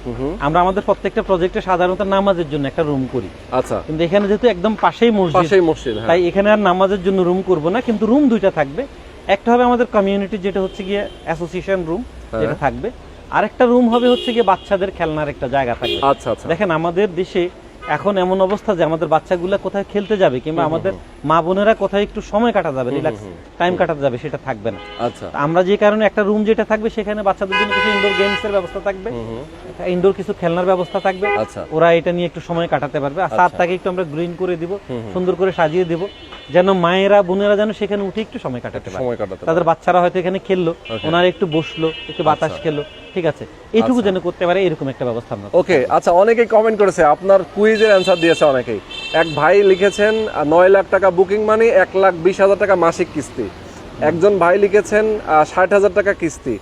আমরা আমাদের প্রত্যেকটা প্রজেক্টে সাধারণত নামাজের জন্য একটা রুম করি, আচ্ছা, কিন্তু এখানে যেহেতু একদম পাশেই মসজিদ, পাশেই মসজিদ, হ্যাঁ। তাই এখানে আর নামাজের জন্য রুম করব না, কিন্তু রুম 2টা থাকবে। একটা হবে আমাদের কমিউনিটি, যেটা হচ্ছে গিয়ে অ্যাসোসিয়েশন রুম, যেটা থাকবে। আরেকটা রুম হবে হচ্ছে গিয়ে বাচ্চাদের খেলনার একটা জায়গা থাকবে। আচ্ছা আচ্ছা, দেখেন আমাদের দেশে এখন এমন অবস্থা যে আমাদের বাচ্চাগুলা কোথায় খেলতে যাবে, কিংবা আমাদের মা বোনেরা কোথায় একটু সময় কাটাতে যাবে, রিল্যাক্স টাইম কাটাতে যাবে, সেটা থাকবে না। আচ্ছা, আমরা যে কারণে একটা রুম যেটা থাকবে, সেখানে বাচ্চাদের জন্য কিছু ইনডোর গেমস এর ব্যবস্থা থাকবে, ইনডোর কিছু খেলনার ব্যবস্থা থাকবে, আচ্ছা, ওরা এটা নিয়ে একটু সময় কাটাতে পারবে। আর ছাদটাকে একটু আমরা গ্রিন করে দিব, সুন্দর করে সাজিয়ে দিব, যেন মায়েরা বোনেরা যেন সেখানে উঠে একটু সময় কাটাতে পারে। সময় কাটাতে তাদের বাচ্চারা হয়তো এখানে খেললো, ওনারা একটু বসলো, একটু বাতাস খেলো, ঠিক আছে, এইটুকু যেন করতে পারে, এরকম একটা ব্যবস্থা আমরা। ওকে। আচ্ছা, অনেকেই কমেন্ট করেছে, আপনার কুইজের অ্যান্সার দিয়েছে অনেকেই। এক ভাই লিখেছেন 9 লাখ টাকা বুকিং মানি, 1,20,000 টাকা মাসিক কিস্তি। একজন ভাই লিখেছেন 60,000 টাকা কিস্তি।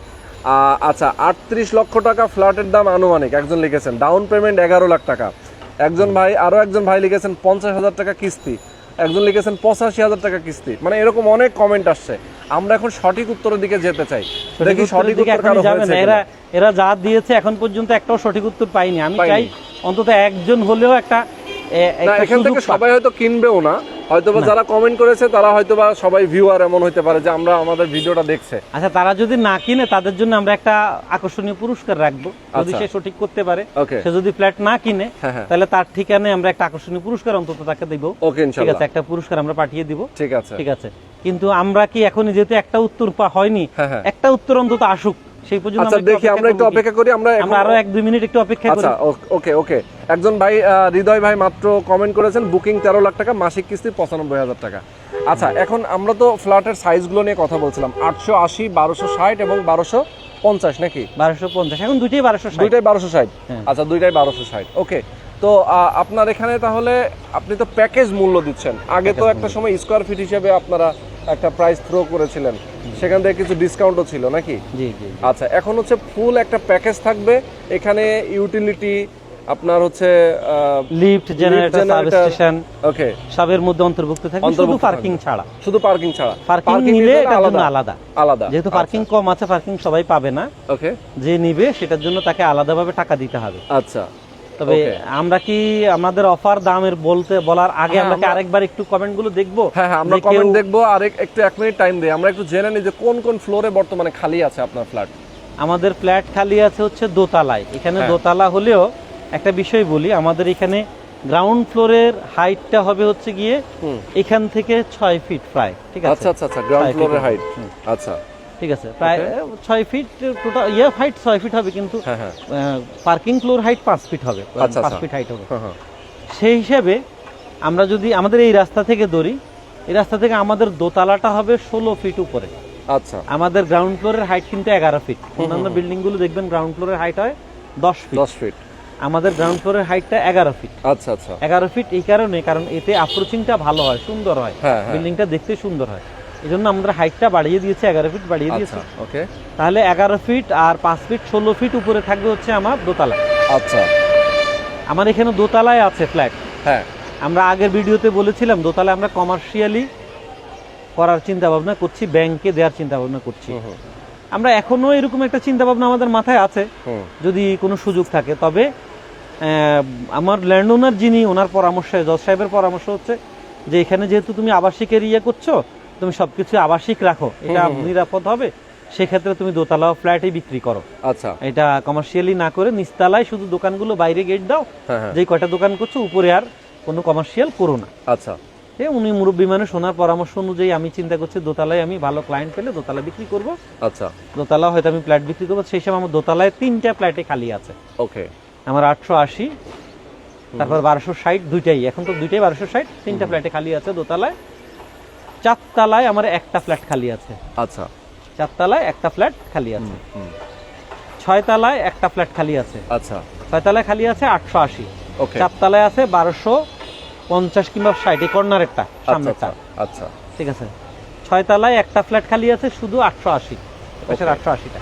আচ্ছা, 38 লক্ষ টাকা ফ্ল্যাটের দাম আনুমানিক, একজন লিখেছেন। ডাউন পেমেন্ট 11 লাখ টাকা। আরো একজন ভাই লিখেছেন 50,000 টাকা কিস্তি। একজন লিখেছেন 85,000 টাকা কিস্তি। মানে এরকম অনেক কমেন্ট আসছে। আমরা এখন সঠিক উত্তরের দিকে যেতে চাই, দেখি সঠিক দিকে উত্তর কারো এখনই যাবে হয়েছে না। কিনা। এরা যা দিয়েছে এখন পর্যন্ত একটাও সঠিক উত্তর পাইনি। আমি পাইনি। চাই অন্তত একজন হলেও একটা না, এখান সুযোগ থেকে পাক। সবাই হয়তো কিনবেও না, হয়তোবা যারা কমেন্ট করেছে তারা হয়তোবা সবাই ভিউয়ার, এমন হতে পারে যে আমরা আমাদের ভিডিওটা দেখছে। আচ্ছা, তারা যদি না কিনে তাদের জন্য আমরা একটা আকর্ষণীয় পুরস্কার রাখবো, যদি আচ্ছা। সে সঠিক করতে পারে। ওকে, সে যদি ফ্ল্যাট না কিনে, হ্যাঁ, হ্যাঁ। তাহলে তার ঠিকানায় আমরা একটা আকর্ষণীয় পুরস্কার অন্তত তাকে দেব। ওকে, ঠিক ইনশাআল্লাহ, আছে, একটা পুরস্কার আমরা পাঠিয়ে দিব। ঠিক আছে। ঠিক আছে, কিন্তু আমরা কি এখনই যেহেতু একটা উত্তর হয়নি, হ্যাঁ, হ্যাঁ। একটা উত্তর অন্তত আসুক, সেই পর্যন্ত আচ্ছা, দেখি আমরা একটু অপেক্ষা করি। আমরা আরো 1-2 মিনিট একটু অপেক্ষা করি। আচ্ছা, ওকে ওকে। একজন ভাই, হৃদয় ভাই মাত্র কমেন্ট করেছেন বুকিং 13 লাখ টাকা, মাসিক কিস্তি 95,000 টাকা। আচ্ছা, এখন আমরা তো ফ্ল্যাটের সাইজগুলো নিয়ে কথা বলছিলাম, 880, 1260 এবং 1250 নাকি? 1250, এখন দুইটাই 1260। দুইটাই 1260। হ্যাঁ। আচ্ছা, দুইটাই 1260। ওকে। তো আপনার এখানে তাহলে আপনি তো প্যাকেজ মূল্য দিচ্ছেন। আগে তো একটা সময় স্কয়ার ফিট হিসেবে আপনারা একটা প্রাইস থ্রো করেছিলেন, সেখান থেকে কিছু ডিসকাউন্টও ছিল নাকি? জি জি। আচ্ছা, এখন হচ্ছে ফুল একটা প্যাকেজ থাকবে, এখানে ইউটিলিটি আপনার হচ্ছে লিফট, জেনারেটর, সাবস্টেশন, ওকে, সবের মধ্যে অন্তর্ভুক্ত থাকবে, শুধু অন্তর্ভুক্ত পার্কিং থাকবে। ছাড়া। শুধু পার্কিং ছাড়া। পার্কিং নিলে নিলে এটার জন্য আলাদা। আলাদা, যেহেতু পার্কিং কম আছে, পার্কিং সবাই পাবে না, ওকে, যে নিবে সেটার জন্য তাকে আলাদাভাবে টাকা দিতে হবে। আচ্ছা। তবে Okay. আমরা কি আমাদের অফার দামের বলার আগে হ্যাঁ, আমরা কি আমরা- আরেকবার একটু কমেন্ট গুলো দেখবো? হ্যাঁ হ্যাঁ, আমরা যে কমেন্ট কেউ- দেখবো, আর একটু 1 মিনিট টাইম দেই, আমরা একটু জেনে নিই যে কোন কোন ফ্লোরে বর্তমানে খালি আছে আপনার ফ্ল্যাট। আমাদের ফ্ল্যাট খালি আছে হচ্ছে দোতলায়। এখানে হ্যাঁ। দোতলা হলেও একটা বিষয় বলি, আমাদের এখানে গ্রাউন্ড ফ্লোরের হাইটটা হবে হচ্ছে গিয়ে এখান থেকে 6 ফিট প্রায়, ঠিক আছে? আচ্ছা আচ্ছা আচ্ছা, গ্রাউন্ড 6 ফ্লোরের ফিট। হাইট। হুম। আচ্ছা, ঠিক আছে, প্রায় 6 ফিট টোটাল হাইট 6 ফিট হবে, কিন্তু হ্যাঁ হ্যাঁ, পার্কিং ফ্লোর হাইট 5 ফিট হবে, আচ্ছা, 5 আচ্ছা। ফিট হাইট হবে। হ্যাঁ হ্যাঁ, সেই হিসেবে আমরা যদি আমাদের এই রাস্তা থেকে ধরি, এই রাস্তা থেকে আমাদের দোতলাটা হবে 16 ফিট উপরে। আচ্ছা, আমাদের গ্রাউন্ড ফ্লোরের হাইট কিন্তু 11 ফিট। অন্যান্য বিল্ডিং গুলো দেখবেন গ্রাউন্ড ফ্লোরের হাইট হয় 10 ফিট। 10 ফিট, আমাদের গ্রাউন্ড ফ্লোরের হাইটটা 11 ফিট। আচ্ছা আচ্ছা, 11 ফিট এই কারণে, কারণ এতে অ্যাপ্রোচিংটা ভালো হয়, সুন্দর হয়, হ্যাঁ, হ্যাঁ। বিল্ডিংটা দেখতে সুন্দর হয়। এই জন্য আমরা হাইটটা বাড়িয়ে দিয়েছি, 11 ফিট বাড়িয়ে দিয়েছি। আচ্ছা, ওকে। তাহলে 11 ফিট আর 5 ফিট 16 ফিট উপরে থাকবে হচ্ছে আমার দোতলা। আচ্ছা, আমার এখানে দোতলায় আছে ফ্ল্যাট। হ্যাঁ, আমরা আগের ভিডিওতে বলেছিলাম দোতলায় আমরা কমার্শিয়ালি করার চিন্তা ভাবনা করছি, ব্যাংকে দেওয়ার চিন্তা ভাবনা করছি। আমরা এখনো এরকম একটা চিন্তা ভাবনা আমাদের মাথায় আছে, যদি কোনো সুযোগ থাকে। তবে আমার ল্যান্ড ওনার যিনি, ওনার পরামর্শে, জজ সাহেবের পরামর্শ হচ্ছে যে এখানে যেহেতু তুমি আবাসিকের ইয়ে করছো, তুমি সবকিছু আবাসিক রাখো, এটা নিরাপদ হবে, সেক্ষেত্রে তুমি দোতলা ফ্ল্যাটই বিক্রি করো। আচ্ছা, এটা কমার্শিয়ালি না করে নিচতলায় শুধু দোকানগুলো বাইরে গেট দাও, হ্যাঁ, যেই কয়টা দোকান করছো উপরে আর কোনো কমার্শিয়াল করো না। আচ্া উনি মুরব্বী মানুষ, ওনার পরামর্শ অনুযায়ী আমি চিন্তা করছি দোতলায় আমি ভালো ক্লায়েন্ট পেলে দোতলা বিক্রি করব। আচ্ছা, দোতলা হয়তো আমি ফ্ল্যাট বিক্রি করবো। সেই সময় আমার দোতলায় 3টা ফ্ল্যাটে খালি আছে। ওকে, আমার 880, তারপর 1260, দুইটাই, এখন তো দুইটাই 1260, 3টা ফ্ল্যাটে খালি আছে দোতলায়। 4 তলায় আমার একটা ফ্ল্যাট খালি আছে। আচ্ছা, 4 তলায় একটা ফ্ল্যাট খালি আছে। 6 তলায় একটা ফ্ল্যাট খালি আছে। আচ্ছা, 6 তলায় খালি আছে 880। ওকে, 4 তলায় আছে 1250 কিংবা 60, এই কর্নারেরটা, সামনেরটা। আচ্ছা, ঠিক আছে। 6 তলায় একটা ফ্ল্যাট খালি আছে শুধু 880, পাশের 880টা।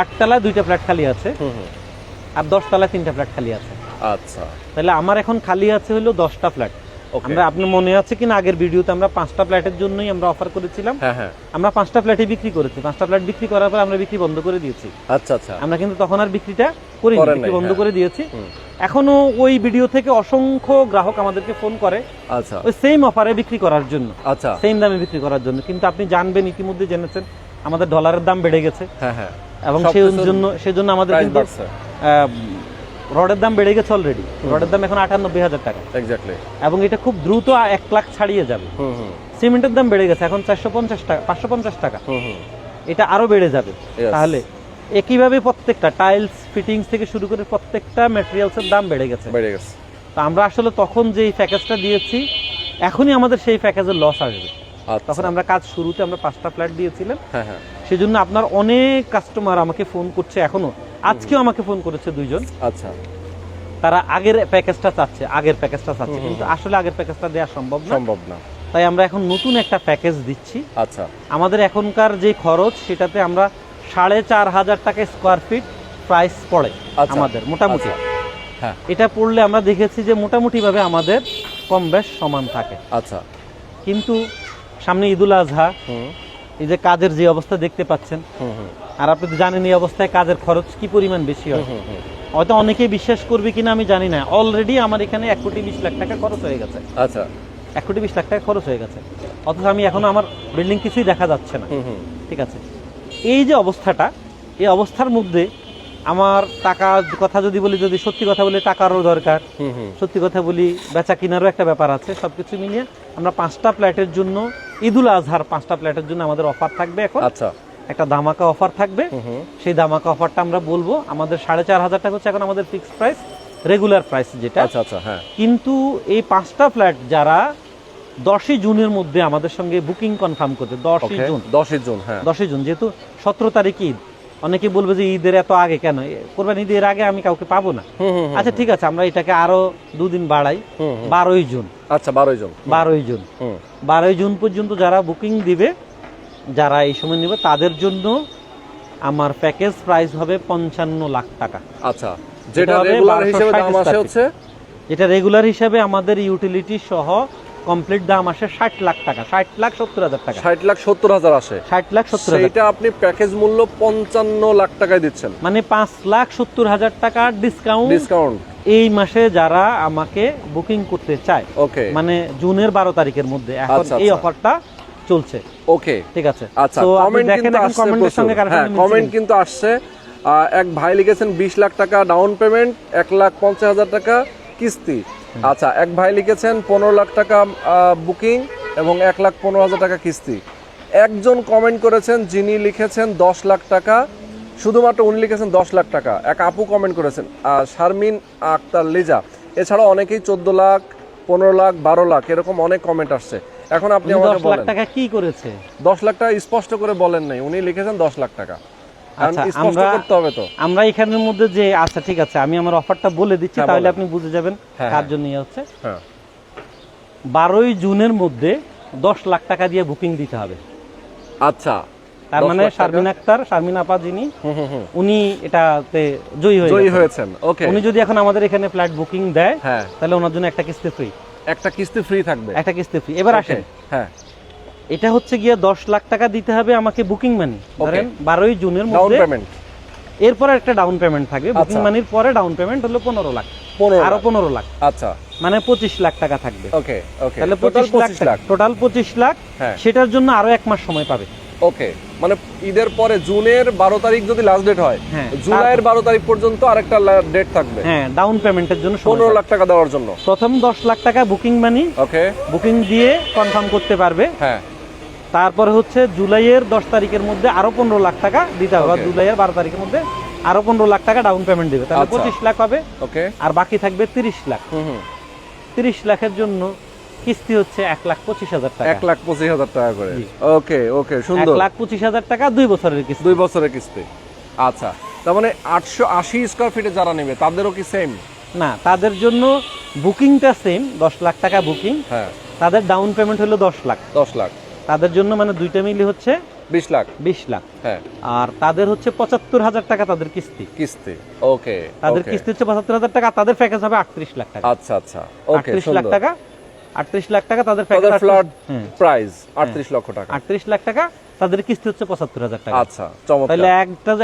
8 তলায় 2টা ফ্ল্যাট খালি আছে, আর 10 তলায় 3টা ফ্ল্যাট খালি আছে। আচ্ছা, তাহলে আমার এখন খালি আছে হলো 10টা ফ্ল্যাট। আমরা, আপনার মনে আছে কিনা আগের ভিডিওতে আমরা 5টা ফ্ল্যাটের জন্যই আমরা অফার করেছিলাম। হ্যাঁ হ্যাঁ, আমরা 5টা ফ্ল্যাটই বিক্রি করেছি। 5টা ফ্ল্যাট বিক্রি করার পর আমরা বিক্রি বন্ধ করে দিয়েছি। আচ্ছা আচ্ছা, আমরা কিন্তু তখন আর বিক্রিটা করিনি, বিক্রি বন্ধ করে দিয়েছি। এখনো ওই ভিডিও থেকে অসংখ্য গ্রাহক আমাদেরকে ফোন করে, আচ্ছা, ওই সেম অফারে বিক্রি করার জন্য, আচ্ছা, সেম দামে বিক্রি করার জন্য। কিন্তু আপনি জানবেন, ইতিমধ্যে জেনেছেন আমাদের ডলারের দাম বেড়ে গেছে। হ্যাঁ হ্যাঁ, এবং সেজন্য আমাদের কিন্তু রডের দাম বেড়ে গেছে অলরেডি। রডের দাম এখন 98,000 টাকা এক্স্যাক্টলি, এবং এটা খুব দ্রুত 1 লাখ ছাড়িয়ে যাবে। সিমেন্টের দাম বেড়ে গেছে, এখন 450 টাকা, 550 টাকা, এটা আরো বেড়ে যাবে। তাহলে একইভাবে প্রত্যেকটা টাইলস, ফিটিংস থেকে শুরু করে প্রত্যেকটা ম্যাটেরিয়ালসের দাম বেড়ে গেছে। তো আমরা আসলে তখন যেই প্যাকেজটা দিয়েছি, এখনই আমাদের সেই প্যাকেজের লস আসবে। তখন আমরা কাজ শুরুতে আমরা 5টা ফ্ল্যাট দিয়েছিলাম। সেজন্য আপনার অনেক কাস্টমার আমাকে ফোন করছে, এখনো আজকেও আমাকে ফোন করেছে 2 জন। আচ্ছা, তারা আগের প্যাকেজটা চাচ্ছে, কিন্তু আসলে আগের প্যাকেজটা দেওয়া সম্ভব না। তাই আমরা এখন নতুন একটা প্যাকেজ দিচ্ছি। আচ্ছা, আমাদের এখনকার যে খরচ, সেটাতে আমরা 4,500 টাকা স্কোয়ার ফিট প্রাইস পড়ে আমাদের মোটামুটি। হ্যাঁ, এটা পড়লে আমরা দেখেছি যে মোটামুটি ভাবে আমাদের কম বেশ সমান থাকে। আচ্ছা, কিন্তু সামনে ঈদুল আজহা, এই যে কাজের যে অবস্থা দেখতে পাচ্ছেন, আর আপনি তো জানেন এই অবস্থায় কাজের খরচ কি পরিমাণ বেশি হয়। হয়তো অনেকেই বিশ্বাস করবে কিনা আমি জানি না, অলরেডি আমার এখানে 1,20,00,000 টাকা খরচ হয়ে গেছে। আচ্ছা, 1,20,00,000 টাকা খরচ হয়ে গেছে, অথচ আমি এখনো আমার বিল্ডিং কিছুই দেখা যাচ্ছে না। ঠিক আছে, এই যে অবস্থাটা, এই অবস্থার মধ্যে আমার টাকা কথা যদি বলি, যদি সত্যি কথা বলি, টাকারও দরকার, সত্যি কথা বলি বেচা কিনারও একটা ব্যাপার আছে। সবকিছু মিলিয়ে আমরা 5টা ফ্ল্যাটের জন্য, ঈদুল আজহার 5টা ফ্ল্যাটের জন্য আমাদের অফার থাকবে এখন। আচ্ছা, একটা ধামাকা অফার থাকবে। সেই ধামাকা অফারটা আমরা বলবো। আমাদের 4,500 টাকা হচ্ছে এখন আমাদের ফিক্সড প্রাইস, রেগুলার প্রাইস যেটা। আচ্ছা আচ্ছা, হ্যাঁ। কিন্তু এই 5টা ফ্ল্যাট যারা 10ই জুনের মধ্যে আমাদের সঙ্গে বুকিং কনফার্ম করবে, 10ই জুন, 10ই জুন, হ্যাঁ, 10ই জুন, যেহেতু 17 তারিখ ঈদ, অনেকে বলবে যে ঈদের এত আগে কেন, কোরবানি ঈদের আগে আমি কাউকে পাবো না। আচ্ছা ঠিক আছে, আমরা এটাকে আরো 2 দিন বাড়াই, 12ই জুন। আচ্ছা, 12ই জুন, 12ই জুন, 12ই জুন পর্যন্ত যারা বুকিং দিবে, যারা এই সময় নেবে, তাদের জন্য আমার প্যাকেজ প্রাইস হবে 55 লাখ টাকা। আচ্ছা, যেটা রেগুলার হিসেবে দাম আসে হচ্ছে, যেটা রেগুলার হিসেবে আমাদের ইউটিলিটি সহ কমপ্লিট দাম আসে 60 লাখ টাকা, 60,70,000 টাকা, 60,70,000 আসে, 60,70,000। সেটা আপনি প্যাকেজ মূল্য 55 লাখ টাকায় দিচ্ছেন, মানে 5,70,000 টাকা ডিসকাউন্ট এই মাসে যারা আমাকে বুকিং করতে চায়। ওকে, মানে জুনের 12 তারিখের মধ্যে এখন এই অফারটা চলছে। ওকে, ঠিক আছে। আচ্ছা, তো আপনি দেখেন এখন কমেন্টের সঙ্গে কমেন্ট কিন্তু আসছে। এক ভাই লিখেছেন 20 লাখ টাকা ডাউন পেমেন্ট, 1,50,000 টাকা কিস্তি। আচ্ছা, এক ভাই লিখেছেন 15 লাখ টাকা বুকিং এবং 1,15,000 টাকা কিস্তি। একজন কমেন্ট করেছেন যিনি লিখেছেন 10 লাখ টাকা, শুধুমাত্র উনি লিখেছেন 10 লাখ টাকা। এক আপু কমেন্ট করেছেন, শারমিন আক্তার লিজা। এছাড়াও অনেকেই 14 লাখ, 15 লাখ 12 লাখ এরকম অনেক কমেন্ট আসছে। এখন আপনি উনি আমাকে 10 লাখ বলেন টাকা কি করেছে? 10 লাখ টাকা স্পষ্ট করে বলেন নাই, উনি লিখেছেন 10 লাখ টাকা। কারণ আচ্ছা, স্পষ্ট করতে হবে তো। আমরা এখানের মধ্যে যে আচ্ছা ঠিক আছে, আমি আমার অফারটা বলে দিচ্ছি, হ্যাঁ, তাহলে বলেন। আপনি বুঝে যাবেন হ্যাঁ, কার হ্যাঁ। জন্য ইয়ে হচ্ছে। হ্যাঁ 12ই জুনের মধ্যে 10 লাখ টাকা দিয়ে বুকিং দিতে হবে। আচ্ছা, তার 10 মানে লাখ টাকা? শারমিন আক্তার, শারমিন আপা যিনি, হুম। উনি এটাতে জয়ী জয়ী হয়েছেন। হয়েছেন। ওকে। উনি যদি এখন আমাদের এখানে ফ্ল্যাট বুকিং দেয়, হ্যাঁ, তাহলে ওনার জন্য একটা কিস্তি ফ্রি। একটা কিস্তি ফ্রি থাকবে। একটা কিস্তি ফ্রি। এবার Okay, আসেন, হ্যাঁ, এটা হচ্ছে গিয়ে 10 লাখ টাকা দিতে হবে আমাকে বুকিং মানি, ধরেন 12ই জুনের ডাউন মধ্যে। পেমেন্ট। এরপরে একটা ডাউন পেমেন্ট থাকবে, বুকিং আচ্ছা। মানির পরে ডাউন পেমেন্ট হলো 15 লাখ, 15 আরো লাখ। 15 লাখ, আচ্ছা, মানে 25 লাখ টাকা থাকবে। ওকে ওকে। তাহলে টোটাল 25 লাখ, টোটাল 25 লাখ। হ্যাঁ। সেটার জন্য আরো 1 মাস সময় পাবে। ওকে, মানে ঈদের পরে জুনের 12 তারিখ যদি লাস্ট ডেট হয়, হ্যাঁ, জুলাইয়ের 12 তারিখ পর্যন্ত আরেকটা ডেট থাকবে। হ্যাঁ, ডাউন পেমেন্টের জন্য 15 লাখ টাকা দেওয়ার জন্য। প্রথম 10 লাখ টাকা বুকিং মানি, ওকে, বুকিং দিয়ে কনফার্ম করতে পারবে। হ্যাঁ, তারপরে হচ্ছে জুলাইয়ের 10 তারিখের মধ্যে আরো 15 লাখ টাকা দিতে হবে, আর Okay. জুলাইয়ের 12 তারিখের মধ্যে আরো 15 লাখ টাকা ডাউন পেমেন্ট দিবে, তাহলে আচ্ছা। 25 লাখ হবে। ওকে, আর বাকি থাকবে 30 লাখ। হুম। 30 লাখের জন্য কিস্তি হচ্ছে 1,25,000 টাকা। 1,25,000 টাকা করে। জি। ওকে ওকে, সুন্দর। 1,25,000 টাকা 2 বছরের কিস্তি। 2 বছরের কিস্তি। আচ্ছা, তার মানে 880 স্কয়ার ফিটে যারা নেবে তাদেরও কি সেম? না, তাদের জন্য বুকিংটা সেম, 10 লাখ টাকা বুকিং, হ্যাঁ, তাদের ডাউন পেমেন্ট হলো 10 লাখ। 10 লাখ, তাদের জন্য মানে দুইটা মিলে হচ্ছে 20 লাখ। 20 লাখ। হ্যাঁ, আর তাদের হচ্ছে 75,000 টাকা তাদের কিস্তি। কিস্তি। ওকে, তাদের ওকে। কিস্তি হচ্ছে 75,000 টাকা, তাদের প্যাকেজ হবে 38 লাখ টাকা। আচ্ছা আচ্ছা, ওকে, 38 লাখ সুন্দর। টাকা, 38 লাখ টাকা তাদের প্যাকেজ। তাদের ফ্ল্যাট হ্যাঁ, প্রাইস 38 লক্ষ টাকা। 38 লাখ টাকা, তাদের কিস্তি হচ্ছে 75,000 টাকা। আচ্ছা, চমৎকার। তাহলে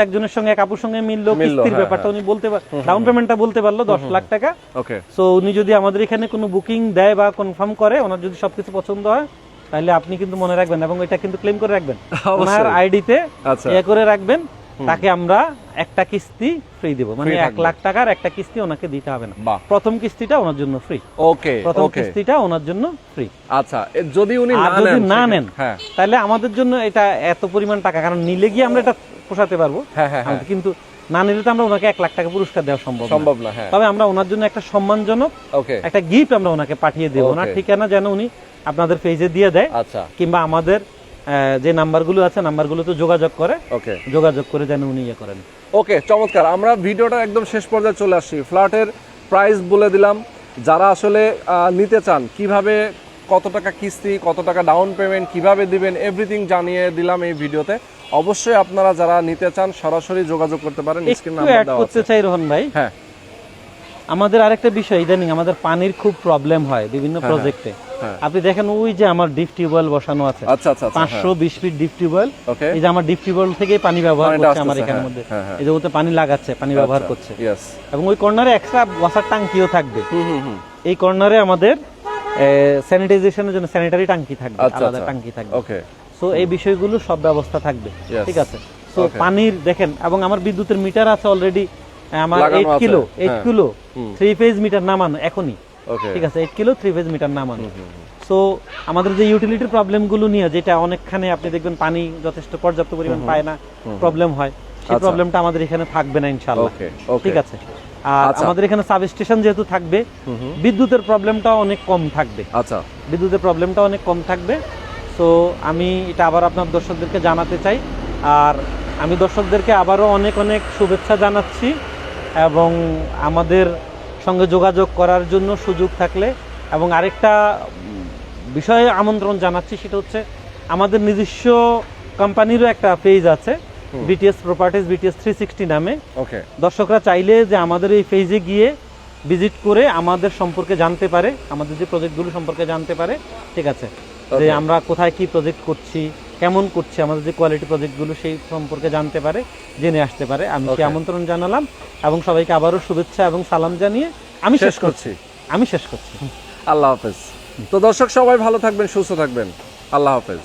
একজনের সঙ্গে এক আপুর সঙ্গে মিললো, মিললো, কিস্তির হ্যাঁ, ব্যাপারটা হ্যাঁ। উনি বলতে ডাউন পেমেন্টটা বলতে পারলো 10 লাখ টাকা। ওকে, সো উনি যদি আমাদের এখানে কোনো বুকিং দেয় বা কনফার্ম করে, ওনার যদি সবকিছু পছন্দ হয়, তাহলে আপনি কিন্তু মনে রাখবেন এবং এটা কিন্তু ক্লেম করে রাখবেন অবশ্যই। ওনার আইডিতে, আচ্ছা। ইয়ে করে রাখবেন। তাকে আমরা একটা কিস্তি ফ্রি দেব, মানে Free 1 থাকবে। লাখ টাকার একটা কিস্তি ওনাকে দিতে হবে না। বাহ। প্রথম কিস্তিটা ওনার জন্য ফ্রি। ওকে প্রথম ওকে। কিস্তিটা ওনার জন্য ফ্রি। আচ্ছা, যদি উনি আর না যদি নেন না সেক্ষেত্রে- নেন, হ্যাঁ, তাহলে আমাদের জন্য এটা এত পরিমাণ টাকা, কারণ নিলে গিয়ে আমরা এটা পোষাতে পারবো, হ্যাঁ, হ্যাঁ, হ্যাঁ। কিন্তু না নিলে তো আমরা ওনাকে 1 লাখ টাকা পুরস্কার দেওয়া সম্ভব না। সম্ভব না। হ্যাঁ, তবে আমরা ওনার জন্য একটা সম্মানজনক ওকে, একটা গিফট আমরা ওনাকে পাঠিয়ে দেবো। Okay. ওনার ঠিকানা যেন উনি আপনাদের পেজে দিয়ে দেয়, আচ্ছা, কিংবা আমাদের যে নাম্বারগুলো আছে নাম্বারগুলোতে যোগাযোগ করে, ওকে যোগাযোগ করে যেন উনি ইয়ে করেন। ওকে, চমৎকার। আমরা ভিডিওটা একদম শেষ পর্যায়ে চলে আসছি। ফ্ল্যাটের প্রাইস বলে দিলাম, যারা আসলে নিতে চান কিভাবে, কত টাকা কিস্তি, কত টাকা ডাউন পেমেন্ট, কিভাবে দিবেন, এভরিথিং জানিয়ে দিলাম এই ভিডিওতে। অবশ্যই আপনারা যারা নিতে চান সরাসরি যোগাযোগ করতে পারেন, স্ক্রিন একটু নাম্বার অ্যাড দেওয়া করতে আছে। চাই রোহন ভাই, হ্যাঁ, আমাদের আরেকটা বিষয়, ইদানিং আমাদের পানির খুব প্রবলেম হয় বিভিন্ন হ্যাঁ, প্রজেক্টে। হ্যাঁ। আপনি দেখেন ওই যে আমার ডিপ টিউবওয়েল বসানো আছে, আচ্ছা আচ্ছা আচ্ছা, 520 ফিট ডিপ টিউবওয়েল। ওকে, এই যে আমার ডিপ টিউবওয়েল থেকেই পানি ব্যবহার পানিটা করছে আমার আসতেছে, এখানের হ্যাঁ, মধ্যে, হ্যাঁ, হ্যাঁ। এই যে ওতে পানি লাগাচ্ছে, পানি ব্যবহার করছে। ইয়েস, এবং ওই কর্নারে এক্সট্রা ওয়াসার ট্যাঙ্কিও থাকবে। হুম। এই কর্নারে আমাদের স্যানিটাইজেশনের জন্য স্যানিটারি ট্যাঙ্কি থাকবে, আচ্ছা আলাদা আচ্ছা, ট্যাঙ্কি থাকবে। ওকে, সো এই বিষয়গুলো সব ব্যবস্থা থাকবে, Yes. ঠিক আছে। So Okay. পানির দেখেন, এবং আমার বিদ্যুতের মিটার আছে অলরেডি, আমার লাগানো 8 আছে, কিলো হ্যাঁ। 3 ফেজ মিটার নামানো এখনই, ওকে, ঠিক আছে, 8 কিলো 3 ফেজ মিটার নামানো। সো আমাদের যে ইউটিলিটির প্রবলেমগুলো নিয়ে, যেটা অনেকখানে আপনি দেখবেন পানি যথেষ্ট পর্যাপ্ত পরিমাণ পায় না, প্রবলেম হয়, সেই আচ্ছা। প্রবলেমটা আমাদের এখানে থাকবে না ইনশাআল্লাহ, ওকে, ওকে। ঠিক আছে। আর আচ্ছা। আমাদের এখানে সাবস্টেশন যেহেতু থাকবে, বিদ্যুতের প্রবলেমটাও অনেক কম থাকবে, আচ্ছা, বিদ্যুতের প্রবলেমটা অনেক কম থাকবে। সো আমি এটা আবার আপনার দর্শকদেরকে জানাতে চাই, আর আমি দর্শকদেরকে আবারও অনেক অনেক শুভেচ্ছা জানাচ্ছি, এবং আমাদের সঙ্গে যোগাযোগ করার জন্য সুযোগ থাকলে, এবং আরেকটা বিষয়ে আমন্ত্রণ জানাচ্ছি, সেটা হচ্ছে আমাদের নিজস্ব কোম্পানিরও একটা পেজ আছে, বিটিএস প্রপার্টিজ, বিটিএস 360 নামে। ওকে, দর্শকরা চাইলে যে আমাদের এই পেজে গিয়ে ভিজিট করে আমাদের সম্পর্কে জানতে পারে, আমাদের যে প্রজেক্টগুলো সম্পর্কে জানতে পারে, ঠিক আছে, যে Okay. আমরা কোথায় কি প্রজেক্ট করছি, কেমন করছি, আমাদের যে কোয়ালিটি প্রজেক্টগুলো সেই সম্পর্কে জানতে পারে, জেনে আসতে পারে। আমি কি Okay. আমন্ত্রণ জানালাম, এবং সবাইকে আবারও শুভেচ্ছা এবং সালাম জানিয়ে আমি শেষ করছি। আল্লাহ হাফেজ। তো দর্শক সবাই ভালো থাকবেন, সুস্থ থাকবেন। আল্লাহ হাফেজ।